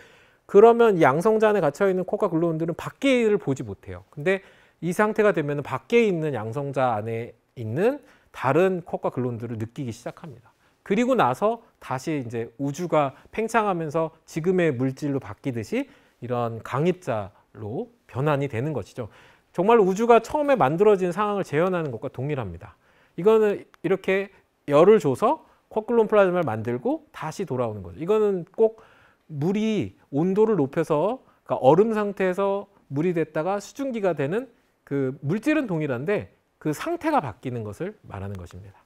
[SPEAKER 2] 그러면 이 양성자 안에 갇혀 있는 쿼크와 글루온들은 밖에를 보지 못해요. 근데 이 상태가 되면 밖에 있는 양성자 안에 있는 다른 쿼크와 글루온들을 느끼기 시작합니다. 그리고 나서 다시 이제 우주가 팽창하면서 지금의 물질로 바뀌듯이 이런 강입자로 변환이 되는 것이죠. 정말 우주가 처음에 만들어진 상황을 재현하는 것과 동일합니다. 이거는 이렇게 열을 줘서 쿼클론 플라즈마를 만들고 다시 돌아오는 거죠. 이거는 꼭 물이 온도를 높여서, 그러니까 얼음 상태에서 물이 됐다가 수증기가 되는 그 물질은 동일한데 그 상태가 바뀌는 것을 말하는 것입니다.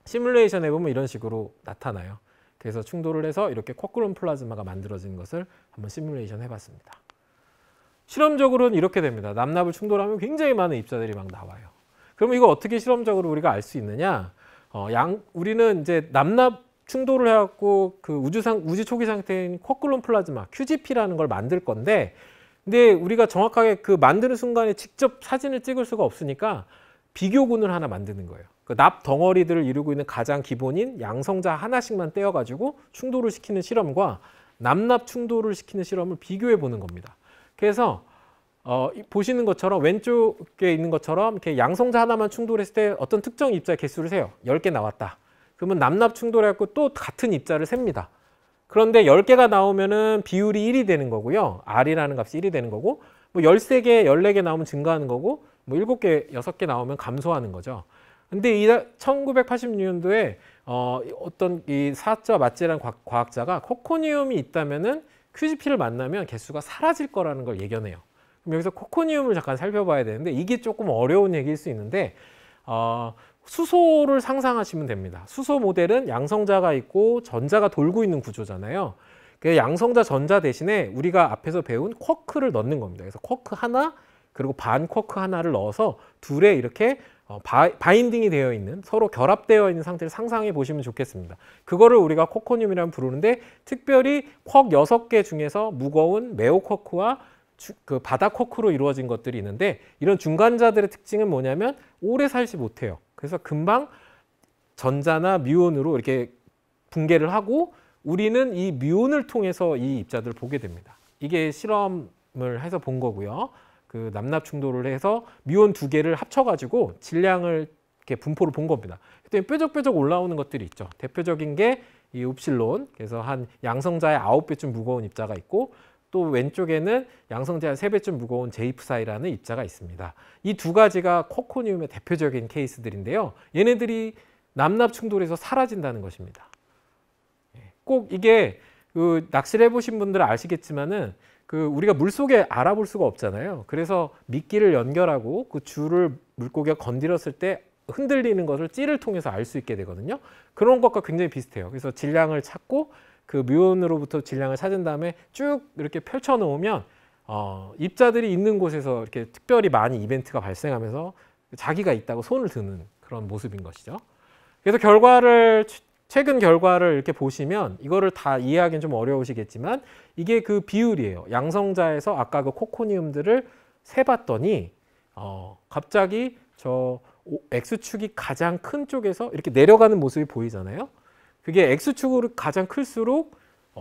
[SPEAKER 2] 시뮬레이션에 보면 이런 식으로 나타나요. 그래서 충돌을 해서 이렇게 쿼클론 플라즈마가 만들어지는 것을 한번 시뮬레이션 해봤습니다. 실험적으로는 이렇게 됩니다. 납납을 충돌하면 굉장히 많은 입자들이 막 나와요. 그럼 이거 어떻게 실험적으로 우리가 알 수 있느냐? 우리는 이제 납납 충돌을 해갖고 그 우주 초기 상태인 쿼클론 플라즈마 QGP라는 걸 만들 건데, 근데 우리가 정확하게 그 만드는 순간에 직접 사진을 찍을 수가 없으니까 비교군을 하나 만드는 거예요. 그 납 덩어리들을 이루고 있는 가장 기본인 양성자 하나씩만 떼어가지고 충돌을 시키는 실험과 납납 충돌을 시키는 실험을 비교해 보는 겁니다. 그래서 보시는 것처럼 왼쪽에 있는 것처럼 이렇게 양성자 하나만 충돌했을 때 어떤 특정 입자 개수를 세요. 10개 나왔다. 그러면 납납 충돌해갖고 또 같은 입자를 셉니다. 그런데 10개가 나오면은 비율이 1이 되는 거고요. R이라는 값이 1이 되는 거고, 뭐 13개, 14개 나오면 증가하는 거고, 뭐 7개, 6개 나오면 감소하는 거죠. 근데 이 1986년도에 어떤 이 사자 마찌라는 과학자가 코코니움이 있다면은 QGP를 만나면 개수가 사라질 거라는 걸 예견해요. 그럼 여기서 코코니움을 잠깐 살펴봐야 되는데, 이게 조금 어려운 얘기일 수 있는데 수소를 상상하시면 됩니다. 수소 모델은 양성자가 있고 전자가 돌고 있는 구조잖아요. 그 양성자 전자 대신에 우리가 앞에서 배운 쿼크를 넣는 겁니다. 그래서 쿼크 하나 그리고 반 쿼크 하나를 넣어서 둘에 이렇게 바인딩이 되어 있는, 서로 결합되어 있는 상태를 상상해 보시면 좋겠습니다. 그거를 우리가 코코니움이라고 부르는데, 특별히 쿼크 6개 중에서 무거운 메오 쿼크와 그 바다 쿼크로 이루어진 것들이 있는데, 이런 중간자들의 특징은 뭐냐면 오래 살지 못해요. 그래서 금방 전자나 뮤온으로 이렇게 붕괴를 하고, 우리는 이 뮤온을 통해서 이 입자들을 보게 됩니다. 이게 실험을 해서 본 거고요. 그 납납 충돌을 해서 뮤온 2개를 합쳐가지고 질량을 이렇게 분포를 본 겁니다. 그때 뾰족뾰족 올라오는 것들이 있죠. 대표적인 게 이 upsilon, 그래서 한 양성자의 9배쯤 무거운 입자가 있고, 또 왼쪽에는 양성자의 3배쯤 무거운 제이프사이라는 입자가 있습니다. 이 두 가지가 코코니움의 대표적인 케이스들인데요. 얘네들이 납납 충돌해서 사라진다는 것입니다. 꼭 이게 그 낚시를 해보신 분들은 아시겠지만은 그 우리가 물속에 알아볼 수가 없잖아요. 그래서 미끼를 연결하고 그 줄을 물고기가 건드렸을 때 흔들리는 것을 찌를 통해서 알 수 있게 되거든요. 그런 것과 굉장히 비슷해요. 그래서 질량을 찾고 그 뮤온으로부터 질량을 찾은 다음에 쭉 이렇게 펼쳐 놓으면 입자들이 있는 곳에서 이렇게 특별히 많이 이벤트가 발생하면서 자기가 있다고 손을 드는 그런 모습인 것이죠. 그래서 최근 결과를 이렇게 보시면 이거를 다 이해하기는 좀 어려우시겠지만, 이게 그 비율이에요. 양성자에서 아까 그 코코니움들을 세봤더니 갑자기 저 X축이 가장 큰 쪽에서 이렇게 내려가는 모습이 보이잖아요. 그게 X축으로 가장 클수록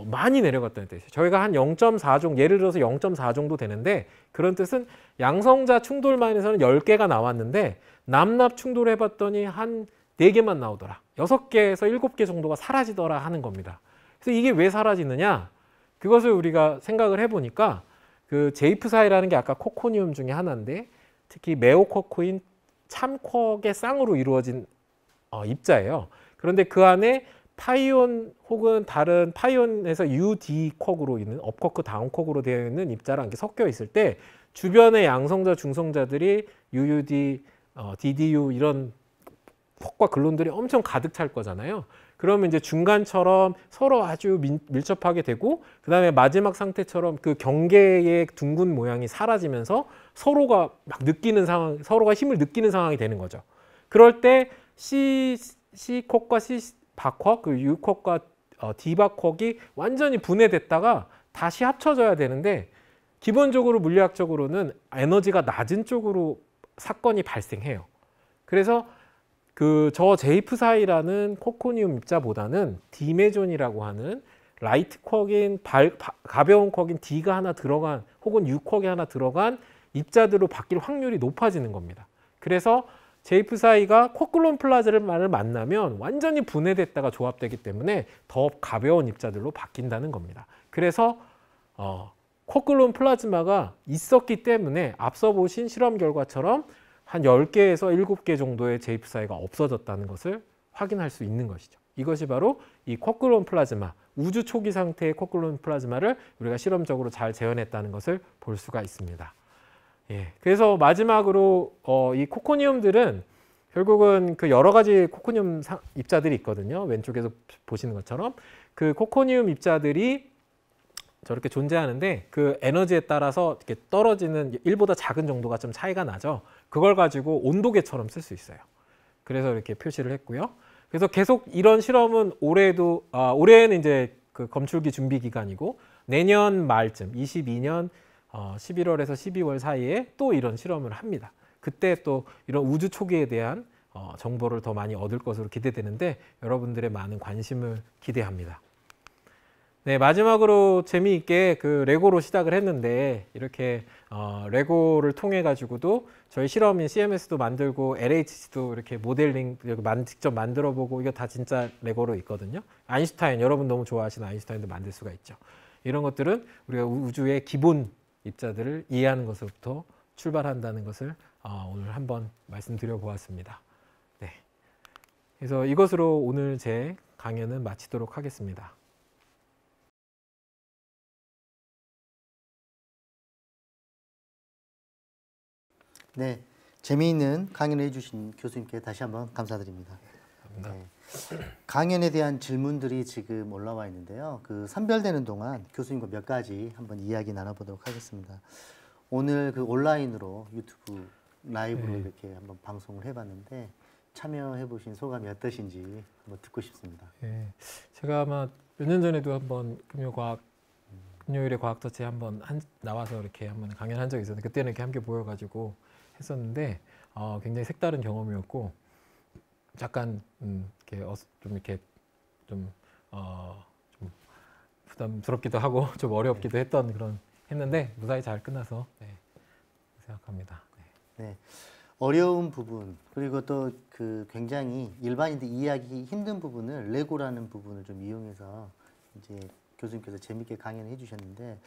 [SPEAKER 2] 많이 내려갔다는 뜻이에요. 저희가 한 0.4 정도, 예를 들어서 0.4 정도 되는데, 그런 뜻은 양성자 충돌만 해서는 10개가 나왔는데 납납 충돌해봤더니 한 4개만 나오더라. 6개에서 7개 정도가 사라지더라 하는 겁니다. 그래서 이게 왜 사라지느냐? 그것을 우리가 생각을 해보니까 그 제이프사이라는 게 아까 코코니움 중에 하나인데, 특히 메오쿼크인 참쿼크의 쌍으로 이루어진 입자예요. 그런데 그 안에 파이온 혹은 다른 파이온에서 UD 쿼크로 있는 업쿼크 다운 쿼크로 되어 있는 입자랑 이렇게 섞여 있을 때 주변의 양성자 중성자들이 UUD, DDU 이런 쿼크와 글론들이 엄청 가득 찰 거잖아요. 그러면 이제 중간처럼 서로 아주 밀접하게 되고, 그 다음에 마지막 상태처럼 그 경계의 둥근 모양이 사라지면서 서로가 막 느끼는 상황, 서로가 힘을 느끼는 상황이 되는 거죠. 그럴 때 C 쿼크와 C 바쿼크, 그 U 쿼크와 D 바쿼크가 완전히 분해됐다가 다시 합쳐져야 되는데, 기본적으로 물리학적으로는 에너지가 낮은 쪽으로 사건이 발생해요. 그래서 저 제이프사이라는 코코니움 입자보다는 디메존이라고 하는 라이트 쿼크인 가벼운 쿼크인 D가 하나 들어간, 혹은 U 쿼크가 하나 들어간 입자들로 바뀔 확률이 높아지는 겁니다. 그래서 제이프사이가 쿼클론 플라즈마를 만나면 완전히 분해됐다가 조합되기 때문에 더 가벼운 입자들로 바뀐다는 겁니다. 그래서 쿼클론 플라즈마가 있었기 때문에 앞서 보신 실험 결과처럼 한 10개에서 7개 정도의 제이프사이가 없어졌다는 것을 확인할 수 있는 것이죠. 이것이 바로 이 쿼클론 플라즈마, 우주 초기 상태의 쿼클론 플라즈마를 우리가 실험적으로 잘 재현했다는 것을 볼 수가 있습니다. 예, 그래서 마지막으로 이 코코니움들은 결국은 그 여러 가지 코코니움 입자들이 있거든요. 왼쪽에서 보시는 것처럼 그 코코니움 입자들이 저렇게 존재하는데 그 에너지에 따라서 이렇게 떨어지는 1보다 작은 정도가 좀 차이가 나죠. 그걸 가지고 온도계처럼 쓸 수 있어요. 그래서 이렇게 표시를 했고요. 그래서 계속 이런 실험은 올해는 이제 그 검출기 준비 기간이고 내년 말쯤 22년 11월에서 12월 사이에 또 이런 실험을 합니다. 그때 또 이런 우주 초기에 대한 정보를 더 많이 얻을 것으로 기대되는데 여러분들의 많은 관심을 기대합니다. 네, 마지막으로 재미있게 그 레고로 시작을 했는데 이렇게 레고를 통해 가지고도 저희 실험인 CMS도 만들고 LHC도 이렇게 모델링 직접 만들어 보고 이거 다 진짜 레고로 있거든요. 아인슈타인, 여러분 너무 좋아하시는 아인슈타인도 만들 수가 있죠. 이런 것들은 우리가 우주의 기본 입자들을 이해하는 것으로부터 출발한다는 것을 오늘 한번 말씀드려 보았습니다. 네. 그래서 이것으로 오늘 제 강연은 마치도록 하겠습니다.
[SPEAKER 1] 네, 재미있는 강연을 해주신 교수님께 다시 한번 감사드립니다.
[SPEAKER 2] 감사합니다.
[SPEAKER 1] 네, 강연에 대한 질문들이 지금 올라와 있는데요. 그 선별되는 동안 교수님과 몇 가지 한번 이야기 나눠보도록 하겠습니다. 오늘 그 온라인으로 유튜브 라이브로 이렇게 한번 방송을 해봤는데 참여해 보신 소감이 어떠신지 한번 듣고 싶습니다.
[SPEAKER 2] 네, 제가 아마 몇 년 전에도 한번 금요일에 과학터치에 한번 나와서 이렇게 한번 강연한 적이 있었는데 그때는 이렇게 함께 모여가지고 했었는데 굉장히 색다른 경험이었고 약간 좀 부담스럽기도 하고 좀 어렵기도 했던 그런 했는데 무사히 잘 끝나서 생각합니다.
[SPEAKER 1] 네, 어려운 부분 그리고 또 그 굉장히 일반인들 이해하기 힘든 부분을 레고라는 부분을 좀 이용해서 이제 교수님께서 재밌게 강연해 주셨는데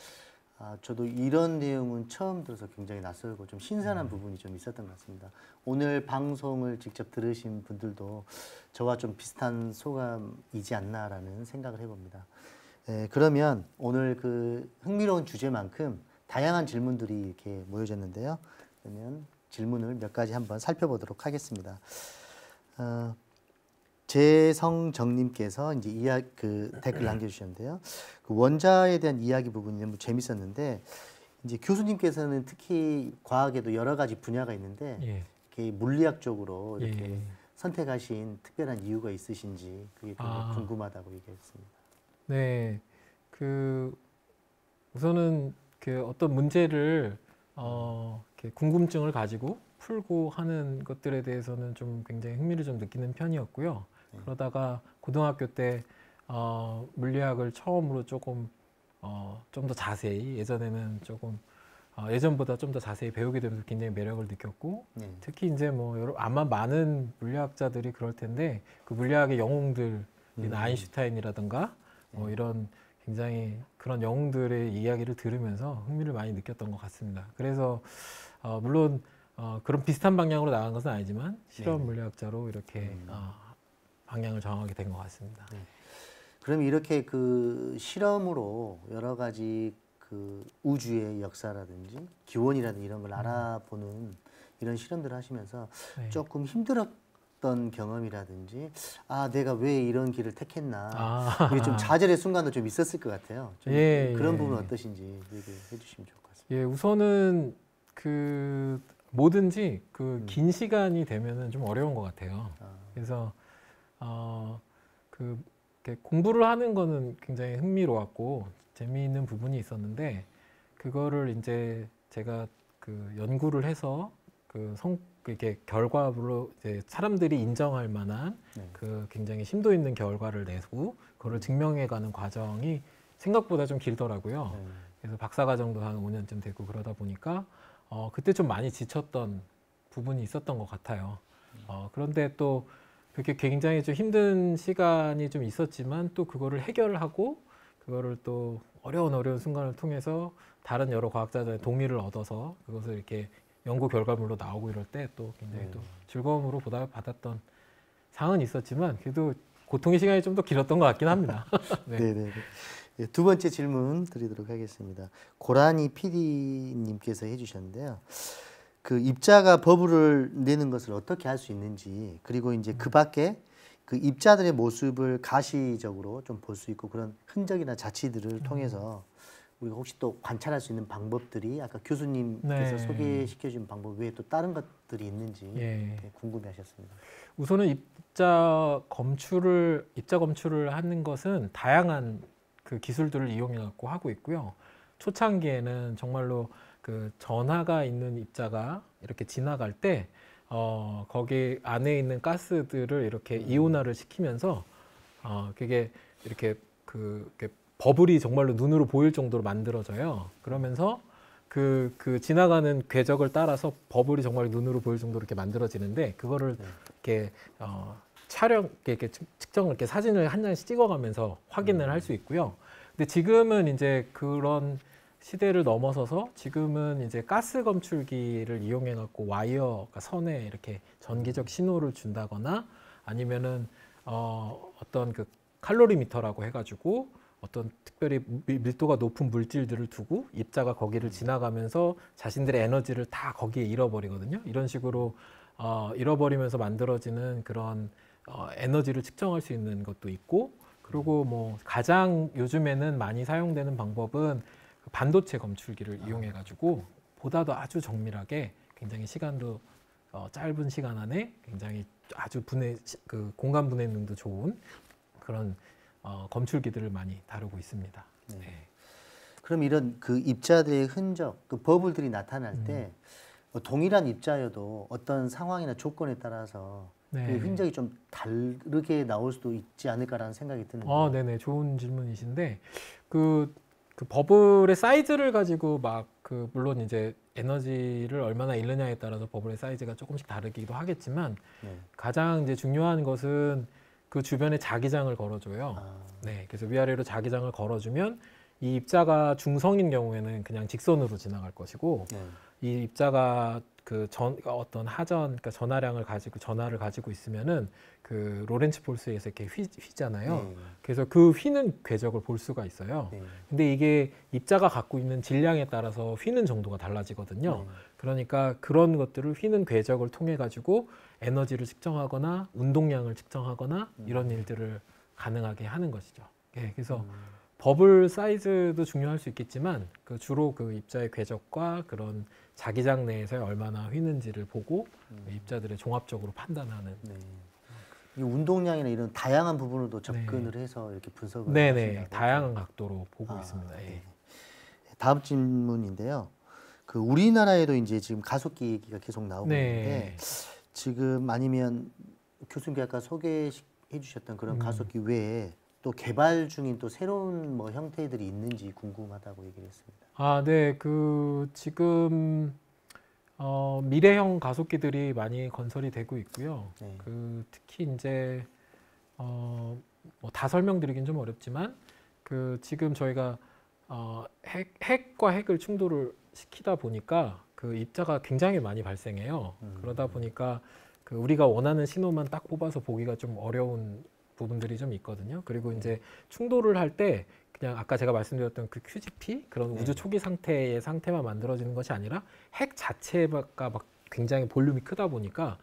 [SPEAKER 1] 저도 이런 내용은 처음 들어서 굉장히 낯설고 좀 신선한 부분이 좀 있었던 것 같습니다. 오늘 방송을 직접 들으신 분들도 저와 좀 비슷한 소감이지 않나라는 생각을 해봅니다. 그러면 오늘 그 흥미로운 주제만큼 다양한 질문들이 이렇게 모여졌는데요. 그러면 질문을 몇 가지 한번 살펴보도록 하겠습니다. 재성정님께서 이제 댓글 남겨주셨는데요. 그 원자에 대한 이야기 부분이 너무 재밌었는데 이제 교수님께서는 특히 과학에도 여러 가지 분야가 있는데 이렇게 물리학적으로 이렇게 선택하신 특별한 이유가 있으신지 그게 굉장히 궁금하다고 얘기했습니다.
[SPEAKER 2] 네, 우선은 어떤 문제를 이렇게 궁금증을 가지고 풀고 하는 것들에 대해서는 좀 굉장히 흥미를 좀 느끼는 편이었고요. 그러다가 고등학교 때 물리학을 처음으로 조금 좀 더 자세히 예전에는 조금 예전보다 좀 더 자세히 배우게 되면서 굉장히 매력을 느꼈고 특히 이제 아마 많은 물리학자들이 그럴 텐데 그 물리학의 영웅들 아인슈타인이라든가 이런 굉장히 그런 영웅들의 이야기를 들으면서 흥미를 많이 느꼈던 것 같습니다. 그래서 물론 그런 비슷한 방향으로 나간 것은 아니지만 실험 물리학자로 이렇게 방향을 정하게 된 것 같습니다.
[SPEAKER 1] 그럼 이렇게 그 실험으로 여러 가지 그 우주의 역사라든지 기원이라든지 이런 걸 알아보는 이런 실험들을 하시면서 조금 힘들었던 경험이라든지 내가 왜 이런 길을 택했나 이게 좀 좌절의 순간도 좀 있었을 것 같아요. 좀 그런 부분 어떠신지 얘기해 주시면 좋을 것 같습니다.
[SPEAKER 2] 우선은 뭐든지 긴 시간이 되면은 좀 어려운 것 같아요. 그래서 이렇게 공부를 하는 거는 굉장히 흥미로웠고 재미있는 부분이 있었는데 그거를 이제 제가 연구를 해서 이렇게 결과로 이제 사람들이 인정할 만한 굉장히 심도 있는 결과를 내고 그거를 증명해가는 과정이 생각보다 좀 길더라고요. 그래서 박사과정도 한 5년쯤 됐고 그러다 보니까 그때 좀 많이 지쳤던 부분이 있었던 것 같아요. 그런데 또 그렇게 굉장히 좀 힘든 시간이 좀 있었지만 또 그거를 해결하고 그거를 또 어려운 순간을 통해서 다른 여러 과학자들의 동의를 얻어서 그것을 이렇게 연구 결과물로 나오고 이럴 때 또 굉장히 또 즐거움으로 받았던 상은 있었지만 그래도 고통의 시간이 좀 더 길었던 것 같긴 합니다. 네.
[SPEAKER 1] 네네. 예, 두 번째 질문 드리도록 하겠습니다. 고라니 PD님께서 해주셨는데요. 그 입자가 버블을 내는 것을 어떻게 할 수 있는지, 그리고 이제 그 밖에 그 입자들의 모습을 가시적으로 좀 볼 수 있고 그런 흔적이나 자취들을 통해서 우리가 혹시 또 관찰할 수 있는 방법들이 아까 교수님께서
[SPEAKER 2] 네.
[SPEAKER 1] 소개시켜 준 방법 외에 또 다른 것들이 있는지
[SPEAKER 2] 예.
[SPEAKER 1] 궁금해하셨습니다.
[SPEAKER 2] 우선은 입자 검출을 하는 것은 다양한 그 기술들을 이용해 갖고 하고 있고요. 초창기에는 정말로 그 전하가 있는 입자가 이렇게 지나갈 때 거기 안에 있는 가스들을 이렇게 이온화를 시키면서 그게 이렇게 이렇게 버블이 정말로 눈으로 보일 정도로 만들어져요. 그러면서 그 지나가는 궤적을 따라서 버블이 정말 눈으로 보일 정도로 이렇게 만들어지는데 그거를 이렇게 이렇게 측정을 이렇게 사진을 한 장씩 찍어가면서 확인을 할 수 있고요. 근데 지금은 이제 그런 시대를 넘어서서 지금은 이제 가스 검출기를 이용해 갖고 와이어, 그러니까 선에 이렇게 전기적 신호를 준다거나 아니면은 어떤 그 칼로리미터라고 해가지고 어떤 특별히 밀도가 높은 물질들을 두고 입자가 거기를 지나가면서 자신들의 에너지를 다 거기에 잃어버리거든요. 이런 식으로 잃어버리면서 만들어지는 그런 에너지를 측정할 수 있는 것도 있고, 그리고 뭐 가장 요즘에는 많이 사용되는 방법은 반도체 검출기를 이용해 가지고 보다도 아주 정밀하게 굉장히 시간도 짧은 시간 안에 굉장히 아주 그 공간 분해 능도 좋은 그런 검출기들을 많이 다루고 있습니다.
[SPEAKER 1] 네.
[SPEAKER 2] 네.
[SPEAKER 1] 그럼 이런 그 입자들의 흔적, 그 버블들이 나타날 때 동일한 입자여도 어떤 상황이나 조건에 따라서
[SPEAKER 2] 네.
[SPEAKER 1] 그 흔적이 좀 다르게 나올 수도 있지 않을까라는 생각이 드는데.
[SPEAKER 2] 네네, 좋은 질문이신데 그 버블의 사이즈를 가지고 막 물론 이제 에너지를 얼마나 잃느냐에 따라서 버블의 사이즈가 조금씩 다르기도 하겠지만
[SPEAKER 1] 네.
[SPEAKER 2] 가장 이제 중요한 것은 그 주변에 자기장을 걸어줘요.
[SPEAKER 1] 아,
[SPEAKER 2] 네, 그래서 위아래로 자기장을 걸어주면 이 입자가 중성인 경우에는 그냥 직선으로 지나갈 것이고
[SPEAKER 1] 네.
[SPEAKER 2] 이 입자가 어떤 그러니까 전하를 가지고 있으면은 그 로렌츠 폴스에서 이렇게 휘잖아요.
[SPEAKER 1] 네.
[SPEAKER 2] 그래서 그 휘는 궤적을 볼 수가 있어요.
[SPEAKER 1] 네.
[SPEAKER 2] 근데 이게 입자가 갖고 있는 질량에 따라서 휘는 정도가 달라지거든요.
[SPEAKER 1] 네.
[SPEAKER 2] 그러니까 그런 것들을 휘는 궤적을 통해 가지고 에너지를 측정하거나 운동량을 측정하거나 이런 일들을 가능하게 하는 것이죠. 예, 그래서 버블 사이즈도 중요할 수 있겠지만 주로 그 입자의 궤적과 그런 자기장 내에서 얼마나 휘는지를 보고 입자들의 종합적으로 판단하는.
[SPEAKER 1] 네. 이 운동량이나 이런 다양한 부분으로도 접근을 해서 이렇게 분석을
[SPEAKER 2] 네네,
[SPEAKER 1] 하신다고
[SPEAKER 2] 다양한 각도로 보고
[SPEAKER 1] 아,
[SPEAKER 2] 있습니다. 예.
[SPEAKER 1] 네. 다음 질문인데요. 그 우리나라에도 이제 지금 가속기 얘기가 계속 나오고 있는데 지금 아니면 교수님께 아까 소개해 주셨던 그런 가속기 외에 또 개발 중인 또 새로운 뭐 형태들이 있는지 궁금하다고 얘기를 했습니다.
[SPEAKER 2] 네, 지금 미래형 가속기들이 많이 건설이 되고 있고요.
[SPEAKER 1] 네.
[SPEAKER 2] 특히 이제 뭐 다 설명드리긴 좀 어렵지만 지금 저희가 핵과 핵을 충돌을 시키다 보니까 그 입자가 굉장히 많이 발생해요. 그러다 보니까 우리가 원하는 신호만 딱 뽑아서 보기가 좀 어려운 부분들이 좀 있거든요. 그리고 이제 충돌을 할 때 그냥 아까 제가 말씀드렸던 그 QGP 그런 우주 초기 상태의 상태만 만들어지는 것이 아니라 핵 자체가 막 굉장히 볼륨이 크다 보니까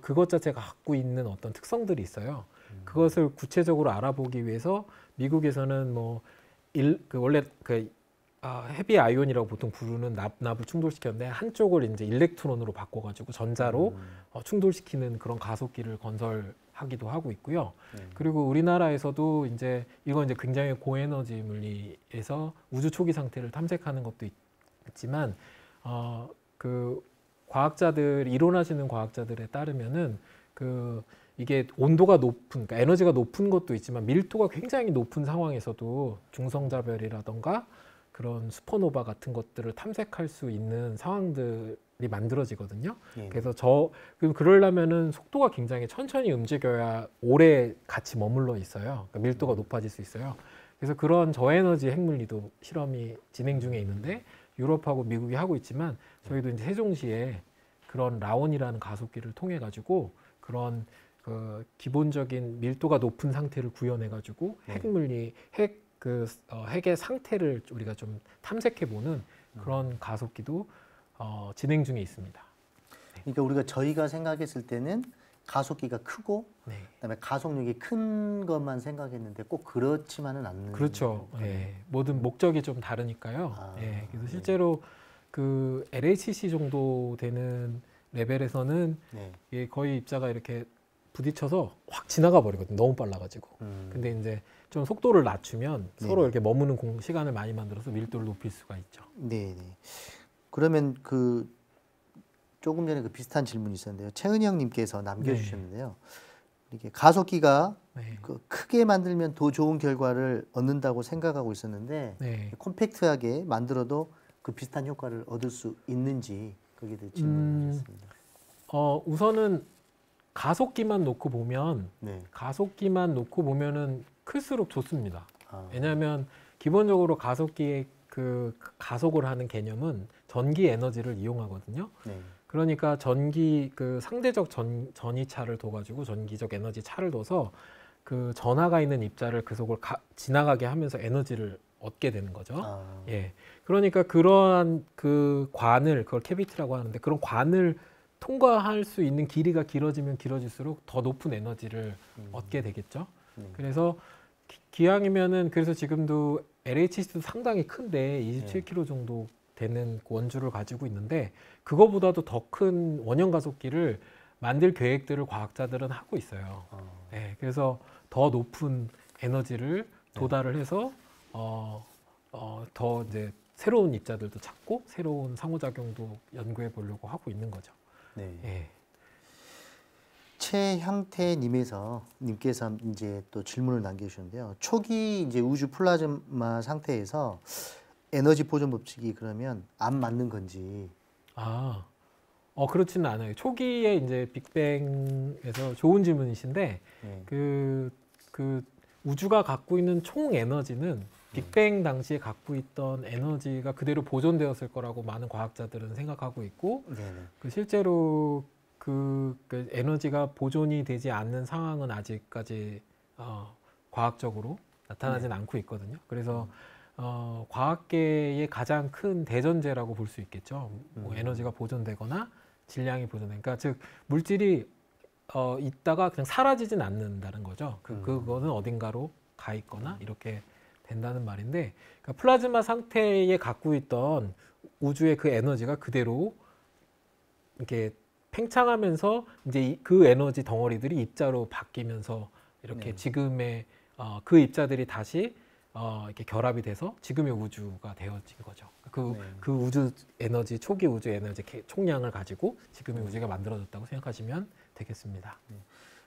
[SPEAKER 2] 그것 자체가 갖고 있는 어떤 특성들이 있어요. 그것을 구체적으로 알아보기 위해서 미국에서는 원래 헤비 아이온이라고 보통 부르는 납을 충돌시켰는데 한쪽을 이제 일렉트론으로 바꿔가지고 전자로 충돌시키는 그런 가속기를 건설하기도 하고 있고요. 그리고 우리나라에서도 이건 이제 굉장히 고에너지 물리에서 우주 초기 상태를 탐색하는 것도 있지만 그 이론하시는 과학자들에 따르면은 이게 온도가 높은, 그러니까 에너지가 높은 것도 있지만 밀도가 굉장히 높은 상황에서도 중성자별이라던가 그런 슈퍼노바 같은 것들을 탐색할 수 있는 상황들이 만들어지거든요. 그래서 그러려면은 속도가 굉장히 천천히 움직여야 오래 같이 머물러 있어요. 그러니까 밀도가 높아질 수 있어요. 그래서 그런 저에너지 핵물리도 실험이 진행 중에 있는데 유럽하고 미국이 하고 있지만 저희도 이제 세종시에 그런 라온이라는 가속기를 통해 가지고 그런 그 기본적인 밀도가 높은 상태를 구현해 가지고 핵물리 핵의 상태를 우리가 좀 탐색해 보는 그런 가속기도 진행 중에 있습니다.
[SPEAKER 1] 그러니까 저희가 생각했을 때는 가속기가 크고
[SPEAKER 2] 네.
[SPEAKER 1] 그다음에 가속력이 큰 것만 생각했는데 꼭 그렇지만은 않는.
[SPEAKER 2] 그렇죠. 예. 모든 목적이 좀 다르니까요.
[SPEAKER 1] 아,
[SPEAKER 2] 예. 그래서
[SPEAKER 1] 네.
[SPEAKER 2] 실제로 그 LHC 정도 되는 레벨에서는
[SPEAKER 1] 네.
[SPEAKER 2] 이게 거의 입자가 이렇게 부딪혀서 확 지나가 버리거든요. 너무 빨라가지고. 근데 이제 좀 속도를 낮추면
[SPEAKER 1] 네.
[SPEAKER 2] 서로 이렇게 머무는 시간을 많이 만들어서 밀도를 높일 수가 있죠.
[SPEAKER 1] 네, 네. 그러면 조금 전에 비슷한 질문이 있었는데요. 최은영님께서 남겨주셨는데요. 이렇게 가속기가
[SPEAKER 2] 네.
[SPEAKER 1] 크게 만들면 더 좋은 결과를 얻는다고 생각하고 있었는데
[SPEAKER 2] 네.
[SPEAKER 1] 콤팩트하게 만들어도 그 비슷한 효과를 얻을 수 있는지 거기에 대해 질문을 주셨습니다.
[SPEAKER 2] 우선은 가속기만 놓고 보면
[SPEAKER 1] 네.
[SPEAKER 2] 가속기만 놓고 보면은 클수록 좋습니다.
[SPEAKER 1] 아,
[SPEAKER 2] 왜냐하면 기본적으로 가속기의 그 가속을 하는 개념은 전기 에너지를 이용하거든요.
[SPEAKER 1] 네.
[SPEAKER 2] 그러니까 그 상대적 전이차를 둬가지고 전기적 에너지 차를 둬서 그 전하가 있는 입자를 그 속을 지나가게 하면서 에너지를 얻게 되는 거죠.
[SPEAKER 1] 아,
[SPEAKER 2] 예. 그러니까 그러한 그 관을 그걸 캐비티라고 하는데 그런 관을 통과할 수 있는 길이가 길어지면 길어질수록 더 높은 에너지를 얻게 되겠죠.
[SPEAKER 1] 네.
[SPEAKER 2] 그래서 기왕이면은 그래서 지금도 LHC도 상당히 큰데 27km 정도 되는 원주를 가지고 있는데 그거보다도 더 큰 원형 가속기를 만들 계획들을 과학자들은 하고 있어요. 네, 그래서 더 높은 에너지를 도달을 해서 더 이제 새로운 입자들도 찾고 새로운 상호작용도 연구해 보려고 하고 있는 거죠.
[SPEAKER 1] 네.
[SPEAKER 2] 예.
[SPEAKER 1] 최향태님께서 이제 또 질문을 남겨주셨는데요. 초기 이제 우주 플라즈마 상태에서 에너지 보존 법칙이 그러면 안 맞는 건지.
[SPEAKER 2] 그렇지는 않아요. 초기에 이제 빅뱅에서 좋은 질문이신데
[SPEAKER 1] 네.
[SPEAKER 2] 그 우주가 갖고 있는 총 에너지는 빅뱅 당시에 갖고 있던 에너지가 그대로 보존되었을 거라고 많은 과학자들은 생각하고 있고
[SPEAKER 1] 네네.
[SPEAKER 2] 실제로 그 에너지가 보존이 되지 않는 상황은 아직까지 과학적으로 나타나진 않고 있거든요. 그래서 과학계의 가장 큰 대전제라고 볼 수 있겠죠. 뭐 에너지가 보존되거나 질량이 보존되니까 즉 물질이 있다가 그냥 사라지진 않는다는 거죠. 그거는 어딘가로 가 있거나 이렇게 된다는 말인데 그러니까 플라즈마 상태에 갖고 있던 우주의 그 에너지가 그대로 이렇게 팽창하면서 이제 그 에너지 덩어리들이 입자로 바뀌면서 이렇게 지금의 그 입자들이 다시 이렇게 결합이 돼서 지금의 우주가 되어진 거죠. 그 우주 에너지 초기 우주 에너지 총량을 가지고 지금의 우주가 만들어졌다고 생각하시면 되겠습니다.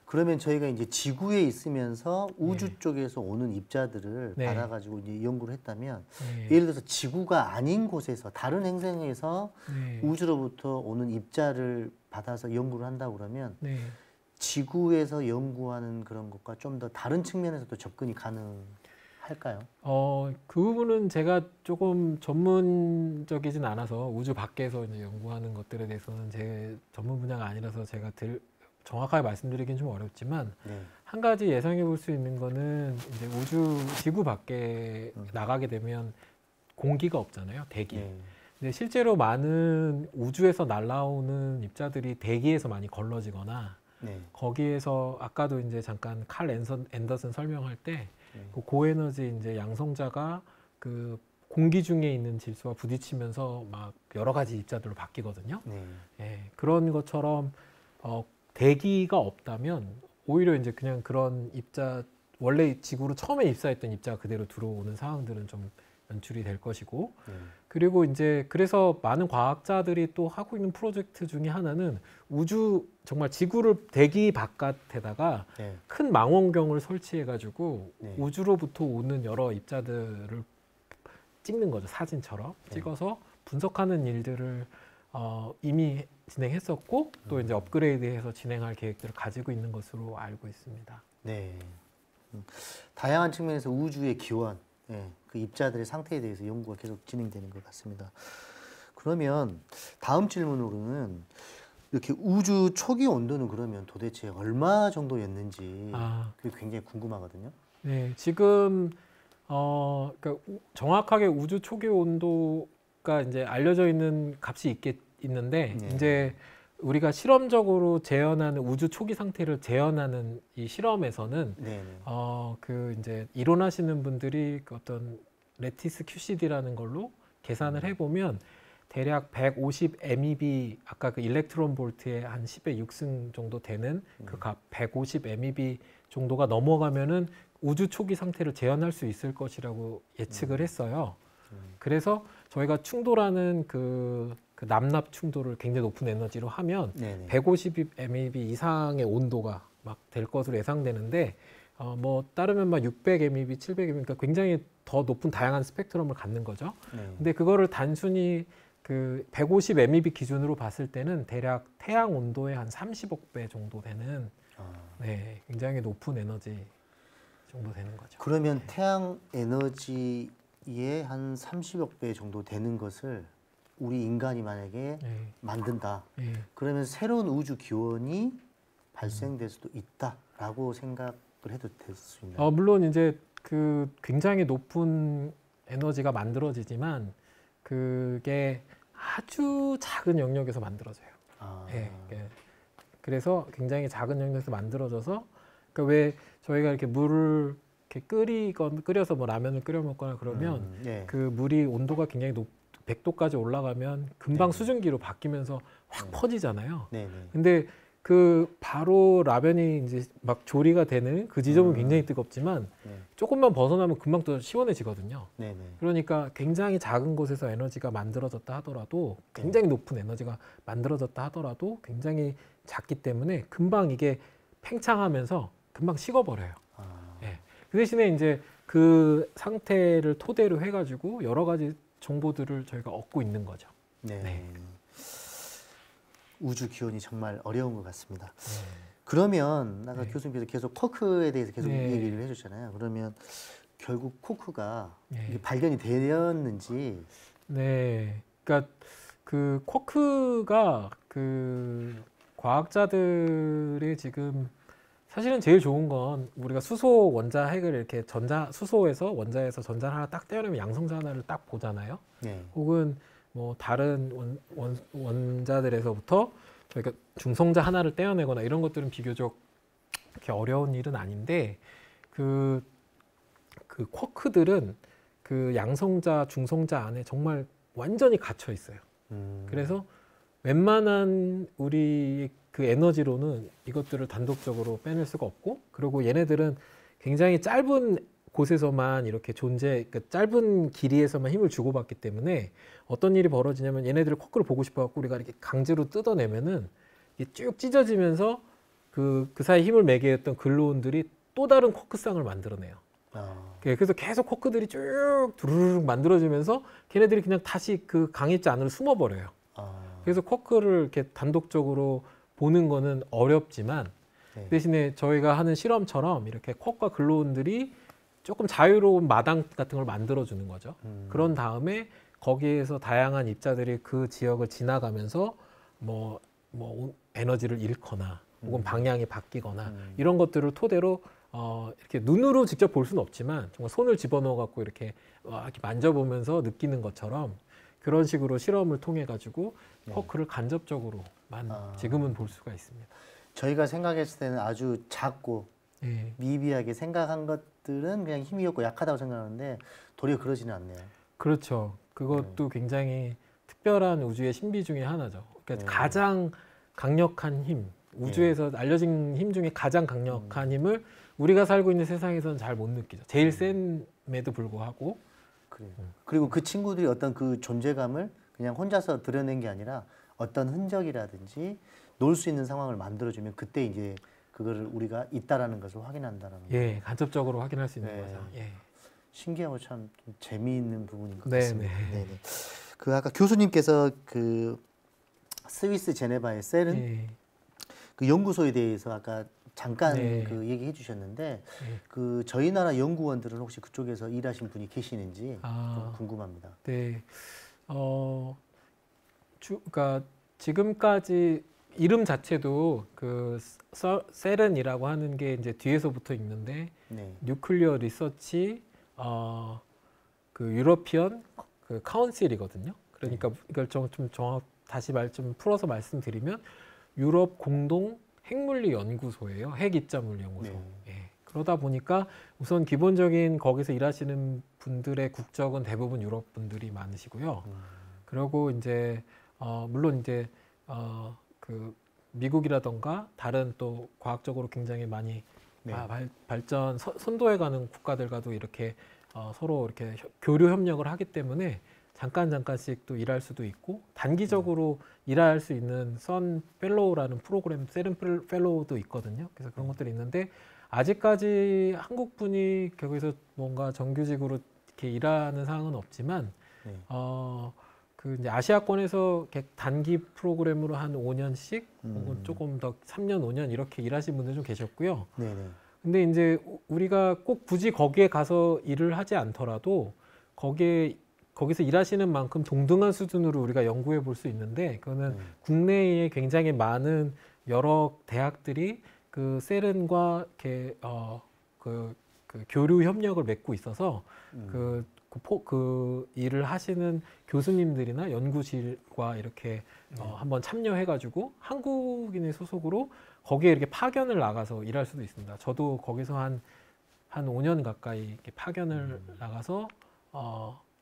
[SPEAKER 1] 그러면 저희가 이제 지구에 있으면서 우주 쪽에서 오는 입자들을
[SPEAKER 2] 네.
[SPEAKER 1] 받아가지고 이제 연구를 했다면
[SPEAKER 2] 네.
[SPEAKER 1] 예를 들어서 지구가 아닌 곳에서 다른 행성에서
[SPEAKER 2] 네.
[SPEAKER 1] 우주로부터 오는 입자를 받아서 연구를 한다고 그러면
[SPEAKER 2] 네.
[SPEAKER 1] 지구에서 연구하는 그런 것과 좀 더 다른 측면에서도 접근이 가능할까요?
[SPEAKER 2] 그 부분은 제가 조금 전문적이진 않아서 우주 밖에서 이제 연구하는 것들에 대해서는 제 전문 분야가 아니라서 제가 정확하게 말씀드리긴 좀 어렵지만
[SPEAKER 1] 네.
[SPEAKER 2] 한 가지 예상해 볼 수 있는 거는 이제 지구 밖에 나가게 되면 공기가 없잖아요. 대기.
[SPEAKER 1] 네.
[SPEAKER 2] 근데 실제로 많은 우주에서 날아오는 입자들이 대기에서 많이 걸러지거나
[SPEAKER 1] 네.
[SPEAKER 2] 거기에서 아까도 이제 잠깐 칼 앤더슨 설명할 때 그 고에너지 이제 양성자가 그 공기 중에 있는 질소와 부딪히면서 막 여러 가지 입자들로 바뀌거든요.
[SPEAKER 1] 네.
[SPEAKER 2] 예, 그런 것처럼 대기가 없다면 오히려 이제 그냥 그런 입자 원래 지구로 처음에 입사했던 입자가 그대로 들어오는 상황들은 좀 연출이 될 것이고 그리고 이제 그래서 많은 과학자들이 또 하고 있는 프로젝트 중에 하나는 우주 정말 지구를 대기 바깥에다가
[SPEAKER 1] 네.
[SPEAKER 2] 큰 망원경을 설치해 가지고
[SPEAKER 1] 네.
[SPEAKER 2] 우주로부터 오는 여러 입자들을 찍는 거죠. 사진처럼 찍어서 분석하는 일들을 이미 진행했었고 또 이제 업그레이드해서 진행할 계획들을 가지고 있는 것으로 알고 있습니다.
[SPEAKER 1] 네. 다양한 측면에서 우주의 기원, 그 입자들의 상태에 대해서 연구가 계속 진행되는 것 같습니다. 그러면 다음 질문으로는 이렇게 우주 초기 온도는 그러면 도대체 얼마 정도였는지 그게 굉장히 궁금하거든요.
[SPEAKER 2] 네, 지금 그러니까 정확하게 우주 초기 온도가 이제 알려져 있는 값이 있는데
[SPEAKER 1] 네.
[SPEAKER 2] 이제 우리가 실험적으로 재현하는 우주 초기 상태를 재현하는 이 실험에서는
[SPEAKER 1] 네네.
[SPEAKER 2] 그 이제 이론하시는 분들이 그 어떤 레티스 QCD라는 걸로 계산을 해보면 대략 150 MeV 아까 그 일렉트론 볼트의 한 10의 6승 정도 되는 그 값 150 MeV 정도가 넘어가면은 우주 초기 상태를 재현할 수 있을 것이라고 예측을 했어요. 그래서 저희가 충돌하는 그 남납 충돌을 굉장히 높은 에너지로 하면
[SPEAKER 1] 네네.
[SPEAKER 2] 150 MeV 이상의 온도가 막 될 것으로 예상되는데 뭐 따르면 막 600 MeV, 700 MeV 그러니까 굉장히 더 높은 다양한 스펙트럼을 갖는 거죠.
[SPEAKER 1] 네.
[SPEAKER 2] 근데 그거를 단순히 그 150 MeV 기준으로 봤을 때는 대략 태양 온도의 한 30억 배 정도 되는 네, 굉장히 높은 에너지 정도 되는 거죠.
[SPEAKER 1] 그러면 태양 에너지의 한 30억 배 정도 되는 것을 우리 인간이 만약에
[SPEAKER 2] 네.
[SPEAKER 1] 만든다.
[SPEAKER 2] 네.
[SPEAKER 1] 그러면 새로운 우주 기원이 발생될 수도 있다라고 생각을 해도 될 수 있나요?
[SPEAKER 2] 물론 이제 그 굉장히 높은 에너지가 만들어지지만 그게 아주 작은 영역에서 만들어져요. 예, 예. 그래서 굉장히 작은 영역에서 만들어져서 그러니까 왜 저희가 이렇게 물을 이렇게 끓여서 뭐 라면을 끓여 먹거나 그러면
[SPEAKER 1] 예.
[SPEAKER 2] 그 물이 온도가 굉장히 100도까지 올라가면 금방
[SPEAKER 1] 네.
[SPEAKER 2] 수증기로 바뀌면서 확 퍼지잖아요.
[SPEAKER 1] 네네.
[SPEAKER 2] 근데 그 바로 라면이 이제 막 조리가 되는 그 지점은 굉장히 뜨겁지만
[SPEAKER 1] 네.
[SPEAKER 2] 조금만 벗어나면 금방 또 시원해지거든요.
[SPEAKER 1] 네네.
[SPEAKER 2] 그러니까 굉장히 작은 곳에서 에너지가 만들어졌다 하더라도 굉장히 높은 에너지가 만들어졌다 하더라도 굉장히 작기 때문에 금방 이게 팽창하면서 금방 식어버려요. 예. 그 대신에 이제 그 상태를 토대로 해가지고 여러 가지 정보들을 저희가 얻고 있는 거죠.
[SPEAKER 1] 네.
[SPEAKER 2] 네.
[SPEAKER 1] 우주 기원이 정말 어려운 것 같습니다. 그러면 아까
[SPEAKER 2] 네.
[SPEAKER 1] 교수님께서 계속 쿼크에 대해서 계속
[SPEAKER 2] 네.
[SPEAKER 1] 얘기를 해주잖아요. 그러면 결국 쿼크가
[SPEAKER 2] 네.
[SPEAKER 1] 이게 발견이 되었는지.
[SPEAKER 2] 네, 그러니까 그 쿼크가 그 과학자들의 지금 사실은 제일 좋은 건 우리가 수소 원자 핵을 이렇게 수소에서 원자에서 전자를 하나 딱 떼어내면 양성자 하나를 딱 보잖아요.
[SPEAKER 1] 네.
[SPEAKER 2] 혹은 뭐 다른 원자들에서부터 저희가 중성자 하나를 떼어내거나 이런 것들은 비교적 그렇게 어려운 일은 아닌데 그 쿼크들은 그 양성자, 중성자 안에 정말 완전히 갇혀 있어요. 그래서 웬만한 우리 그 에너지로는 이것들을 단독적으로 빼낼 수가 없고, 그리고 얘네들은 굉장히 짧은 곳에서만 이렇게 그 짧은 길이에서만 힘을 주고받기 때문에 어떤 일이 벌어지냐면 얘네들을 쿼크를 보고 싶어갖고 우리가 이렇게 강제로 뜯어내면은 이게 쭉 찢어지면서 그 사이 힘을 매게 했던 글루온들이 또 다른 쿼크쌍을 만들어내요. 그래서 계속 쿼크들이 쭉 두루룩 만들어지면서 걔네들이 그냥 다시 그 강입자 안으로 숨어버려요. 그래서 쿼크를 이렇게 단독적으로 보는 거는 어렵지만
[SPEAKER 1] 네.
[SPEAKER 2] 대신에 저희가 하는 실험처럼 이렇게 쿼크와 글루온들이 조금 자유로운 마당 같은 걸 만들어주는 거죠. 그런 다음에 거기에서 다양한 입자들이 그 지역을 지나가면서 뭐 에너지를 잃거나 혹은 방향이 바뀌거나 이런 것들을 토대로 이렇게 눈으로 직접 볼 수는 없지만 정말 손을 집어넣어 갖고 이렇게 만져보면서 느끼는 것처럼 그런 식으로 실험을 통해 가지고 쿼크를 간접적으로만 지금은 볼 수가 있습니다.
[SPEAKER 1] 저희가 생각했을 때는 아주 작고
[SPEAKER 2] 예.
[SPEAKER 1] 미비하게 생각한 것들은 그냥 힘이 없고 약하다고 생각하는데 도리어 그러지는 않네요.
[SPEAKER 2] 그렇죠. 그것도 굉장히 특별한 우주의 신비 중에 하나죠. 그러니까 가장 강력한 힘, 우주에서 알려진 힘 중에 가장 강력한 힘을 우리가 살고 있는 세상에서는 잘 못 느끼죠. 제일 센에도 불구하고.
[SPEAKER 1] 그래요. 그리고 그 친구들이 어떤 그 존재감을 그냥 혼자서 드러낸 게 아니라 어떤 흔적이라든지 놀 수 있는 상황을 만들어주면 그때 이제 그거를 우리가 있다라는 것을 확인한다라는
[SPEAKER 2] 예, 간접적으로 확인할 수 있는
[SPEAKER 1] 네.
[SPEAKER 2] 거죠. 예.
[SPEAKER 1] 신기하고 참 좀 재미있는 부분인 것
[SPEAKER 2] 네,
[SPEAKER 1] 같습니다.
[SPEAKER 2] 네.
[SPEAKER 1] 네네. 그 아까 교수님께서 그 스위스 제네바의 셀은
[SPEAKER 2] 예.
[SPEAKER 1] 그 연구소에 대해서 아까 잠깐
[SPEAKER 2] 네.
[SPEAKER 1] 그 얘기해 주셨는데
[SPEAKER 2] 네.
[SPEAKER 1] 그 저희 나라 연구원들은 혹시 그쪽에서 일하신 분이 계시는지 좀
[SPEAKER 2] 아,
[SPEAKER 1] 궁금합니다.
[SPEAKER 2] 네. 그러니까 지금까지 이름 자체도 그 세른이라고 하는 게 이제 뒤에서부터 있는데
[SPEAKER 1] 네.
[SPEAKER 2] 뉴클리어 리서치 그 유러피언 그 카운실이거든요. 그러니까 이걸 좀 다시 좀 풀어서 말씀드리면 유럽 공동 핵물리 연구소예요. 핵입자물 연구소.
[SPEAKER 1] 네.
[SPEAKER 2] 예. 그러다 보니까 우선 기본적인 거기서 일하시는 분들의 국적은 대부분 유럽 분들이 많으시고요. 그리고 이제 물론 이제 그 미국이라던가 다른 또 과학적으로 굉장히 많이
[SPEAKER 1] 네.
[SPEAKER 2] 발전 선도해가는 국가들과도 이렇게 서로 이렇게 교류 협력을 하기 때문에 잠깐씩 또 일할 수도 있고 단기적으로 일할 수 있는 선 펠로우라는 프로그램 세른 펠로우도 있거든요. 그래서 그런 것들이 있는데 아직까지 한국 분이 거기서 뭔가 정규직으로 이렇게 일하는 상황은 없지만
[SPEAKER 1] 네.
[SPEAKER 2] 그 이제 아시아권에서 이렇게 단기 프로그램으로 한 5년씩 혹은 조금 더 3년, 5년 이렇게 일하신 분들 좀 계셨고요.
[SPEAKER 1] 네네.
[SPEAKER 2] 근데 이제 우리가 꼭 굳이 거기에 가서 일을 하지 않더라도 거기서 일하시는 만큼 동등한 수준으로 우리가 연구해 볼 수 있는데 그거는 국내에 굉장히 많은 여러 대학들이 그 세른과 이렇게 그 교류 협력을 맺고 있어서 그 일을 하시는 교수님들이나 연구실과 이렇게 한번 참여해가지고 한국인의 소속으로 거기에 이렇게 파견을 나가서 일할 수도 있습니다. 저도 거기서 한 5년 가까이 이렇게 파견을 나가서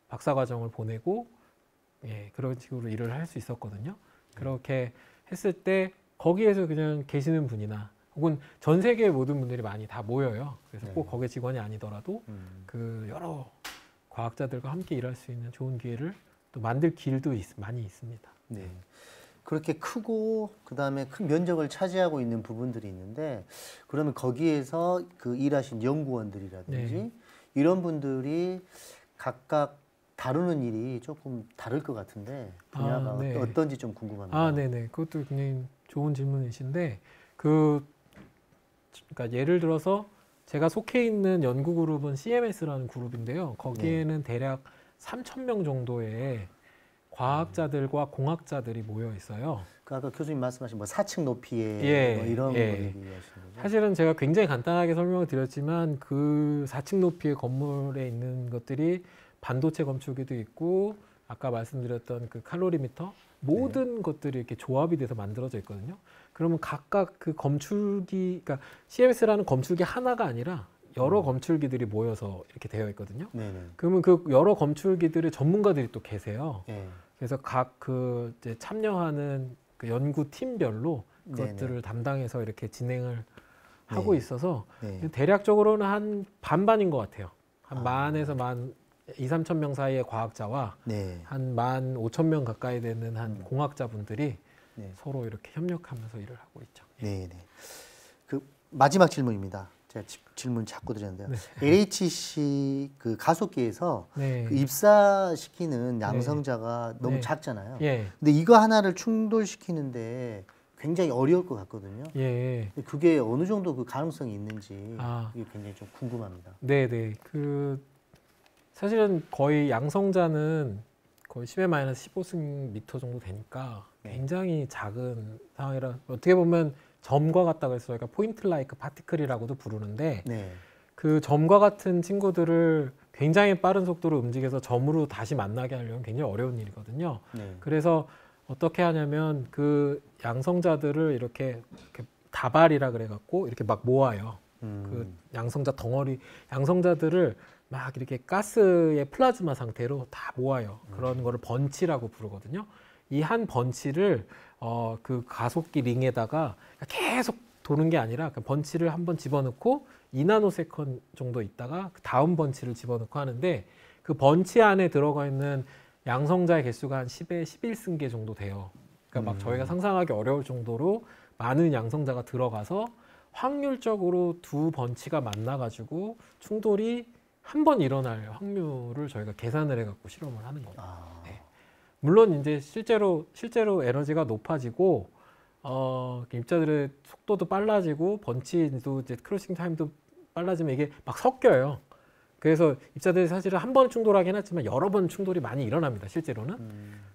[SPEAKER 2] 박사과정을 보내고 예, 그런 식으로 일을 할 수 있었거든요. 그렇게 했을 때 거기에서 그냥 계시는 분이나 혹은 전 세계 모든 분들이 많이 다 모여요. 그래서 꼭 거기 직원이 아니더라도 그 여러 과학자들과 함께 일할 수 있는 좋은 기회를 또 만들 길도 많이 있습니다.
[SPEAKER 1] 네. 그렇게 크고 그다음에 큰 면적을 차지하고 있는 부분들이 있는데 그러면 거기에서 그 일하신 연구원들이라든지
[SPEAKER 2] 네.
[SPEAKER 1] 이런 분들이 각각 다루는 일이 조금 다를 것 같은데 분야가
[SPEAKER 2] 네.
[SPEAKER 1] 어떤지 좀 궁금합니다.
[SPEAKER 2] 네네. 그것도 굉장히 좋은 질문이신데 그러니까 예를 들어서 제가 속해 있는 연구 그룹은 CMS라는 그룹인데요. 거기에는 대략 3,000명 정도의 과학자들과 공학자들이 모여 있어요.
[SPEAKER 1] 그 아까 교수님 말씀하신 뭐 4층 높이의
[SPEAKER 2] 예,
[SPEAKER 1] 뭐 이런
[SPEAKER 2] 예.
[SPEAKER 1] 거 얘기하시는 거죠?
[SPEAKER 2] 사실은 제가 굉장히 간단하게 설명을 드렸지만 그 4층 높이의 건물에 있는 것들이 반도체 검출기도 있고 아까 말씀드렸던 그 칼로리미터 모든 것들이 이렇게 조합이 돼서 만들어져 있거든요. 그러면 각각 그 검출기, 그러니까 CMS라는 검출기 하나가 아니라 여러 검출기들이 모여서 이렇게 되어 있거든요.
[SPEAKER 1] 네네.
[SPEAKER 2] 그러면 그 여러 검출기들의 전문가들이 또 계세요.
[SPEAKER 1] 예.
[SPEAKER 2] 그래서 각 그 이제 참여하는 그 연구 팀별로 그것들을
[SPEAKER 1] 네네.
[SPEAKER 2] 담당해서 이렇게 진행을 하고
[SPEAKER 1] 네.
[SPEAKER 2] 있어서
[SPEAKER 1] 네.
[SPEAKER 2] 대략적으로는 한 반반인 것 같아요. 한 만에서 만 2, 3천 명 사이의 과학자와
[SPEAKER 1] 네.
[SPEAKER 2] 한 15,000명 가까이 되는 한 공학자분들이
[SPEAKER 1] 네.
[SPEAKER 2] 서로 이렇게 협력하면서 일을 하고 있죠.
[SPEAKER 1] 네네. 그 마지막 질문입니다. 제가 질문 자꾸 드렸는데요. LHC 그 가속기에서
[SPEAKER 2] 네.
[SPEAKER 1] 그 입사시키는 양성자가 너무
[SPEAKER 2] 네.
[SPEAKER 1] 작잖아요.
[SPEAKER 2] 예,
[SPEAKER 1] 근데 이거 하나를 충돌시키는데 굉장히 어려울 것 같거든요.
[SPEAKER 2] 예.
[SPEAKER 1] 근데 그게 어느 정도 그 가능성이 있는지
[SPEAKER 2] 아.
[SPEAKER 1] 이게 굉장히 좀 궁금합니다.
[SPEAKER 2] 네네. 사실은 거의 양성자는 거의 10의 마이너스 15승 미터 정도 되니까 굉장히 작은 상황이라 어떻게 보면 점과 같다고 해서 저희가 포인트 라이크 파티클이라고도 부르는데
[SPEAKER 1] 네.
[SPEAKER 2] 그 점과 같은 친구들을 굉장히 빠른 속도로 움직여서 점으로 다시 만나게 하려면 굉장히 어려운 일이거든요.
[SPEAKER 1] 네.
[SPEAKER 2] 그래서 어떻게 하냐면 그 양성자들을 이렇게 다발이라 그래갖고 이렇게 막 모아요. 그 양성자 덩어리, 양성자들을 막 이렇게 가스의 플라즈마 상태로 다 모아요. 그런 거를 번치라고 부르거든요. 이 한 번치를 그 가속기 링에다가 계속 도는 게 아니라 그 번치를 한번 집어넣고 2나노세컨 정도 있다가 그 다음 번치를 집어넣고 하는데 그 번치 안에 들어가 있는 양성자의 개수가 한 10에 11승계 정도 돼요. 그러니까 막 저희가 상상하기 어려울 정도로 많은 양성자가 들어가서 확률적으로 두 번치가 만나가지고 충돌이 한 번 일어날 확률을 저희가 계산을 해갖고 실험을 하는 겁니다.
[SPEAKER 1] 아.
[SPEAKER 2] 네. 물론 이제 실제로 에너지가 높아지고 입자들의 속도도 빨라지고 번치도 이제 크로싱 타임도 빨라지면 이게 막 섞여요. 그래서 입자들이 사실은 한 번 충돌하긴 하지만 여러 번 충돌이 많이 일어납니다. 실제로는.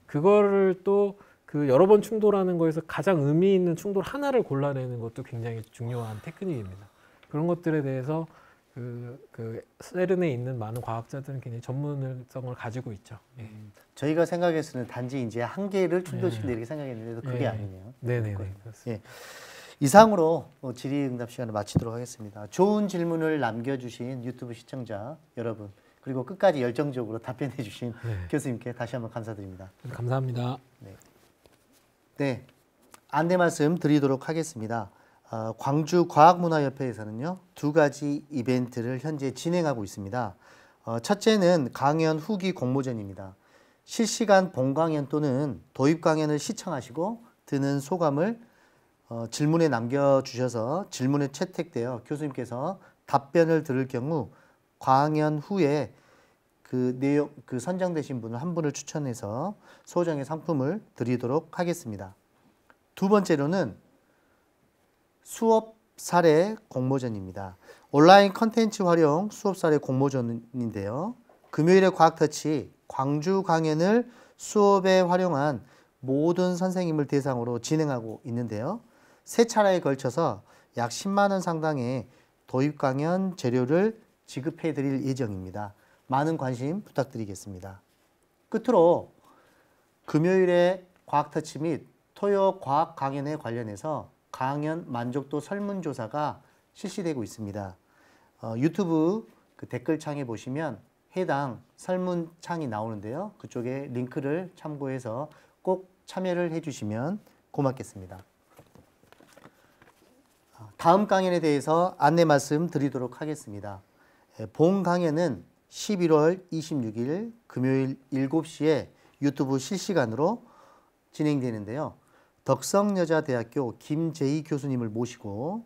[SPEAKER 2] 그거를 또 그 여러 번 충돌하는 거에서 가장 의미 있는 충돌 하나를 골라내는 것도 굉장히 중요한 테크닉입니다. 그런 것들에 대해서 그 세른에 있는 많은 과학자들은 굉장히 전문성을 가지고 있죠. 예.
[SPEAKER 1] 저희가 생각했을 때는 단지 이제 한 개를 충돌시킨다 이렇게 생각했는데도 그게
[SPEAKER 2] 예.
[SPEAKER 1] 아니네요.
[SPEAKER 2] 네네네. 그렇습니다.
[SPEAKER 1] 예. 이상으로 질의응답 시간을 마치도록 하겠습니다. 좋은 질문을 남겨주신 유튜브 시청자 여러분, 그리고 끝까지 열정적으로 답변해주신 교수님께 다시 한번 감사드립니다.
[SPEAKER 2] 감사합니다.
[SPEAKER 1] 네, 안내 말씀 드리도록 하겠습니다. 광주과학문화협회에서는요, 2가지 이벤트를 현재 진행하고 있습니다. 첫째는 강연 후기 공모전입니다. 실시간 본강연 또는 도입 강연을 시청하시고 드는 소감을 질문에 남겨주셔서 질문에 채택되어 교수님께서 답변을 들을 경우 강연 후에 그 선정되신 분을 한 분을 추천해서 소정의 상품을 드리도록 하겠습니다. 두 번째로는 수업 사례 공모전입니다. 온라인 컨텐츠 활용 수업 사례 공모전인데요. 금요일의 과학터치 광주 강연을 수업에 활용한 모든 선생님을 대상으로 진행하고 있는데요. 3차례에 걸쳐서 약 10만 원 상당의 도입 강연 재료를 지급해 드릴 예정입니다. 많은 관심 부탁드리겠습니다. 끝으로 금요일의 과학터치 및 토요 과학 강연에 관련해서 강연 만족도 설문조사가 실시되고 있습니다. 유튜브 그 댓글창에 보시면 해당 설문창이 나오는데요. 그쪽에 링크를 참고해서 꼭 참여를 해주시면 고맙겠습니다. 다음 강연에 대해서 안내 말씀 드리도록 하겠습니다. 본 강연은 11월 26일 금요일 7시에 유튜브 실시간으로 진행되는데요. 덕성여자대학교 김재희 교수님을 모시고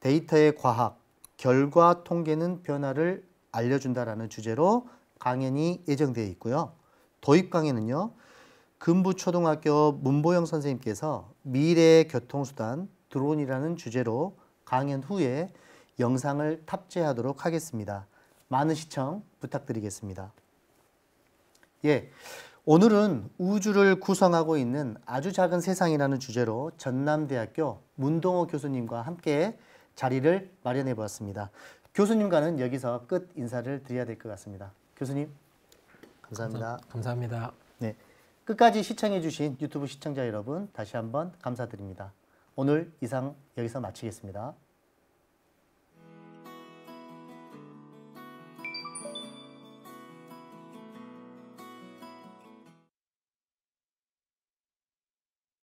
[SPEAKER 1] 데이터의 과학, 결과 통계는 변화를 알려준다라는 주제로 강연이 예정되어 있고요. 도입 강연은요, 금부초등학교 문보영 선생님께서 미래의 교통수단 드론이라는 주제로 강연 후에 영상을 탑재하도록 하겠습니다. 많은 시청 부탁드리겠습니다. 예, 오늘은 우주를 구성하고 있는 아주 작은 세상이라는 주제로 전남대학교 문동호 교수님과 함께 자리를 마련해 보았습니다. 교수님과는 여기서 끝 인사를 드려야 될 것 같습니다. 교수님, 감사합니다.
[SPEAKER 2] 감사합니다.
[SPEAKER 1] 네, 끝까지 시청해 주신 유튜브 시청자 여러분 다시 한번 감사드립니다. 오늘 이상 여기서 마치겠습니다.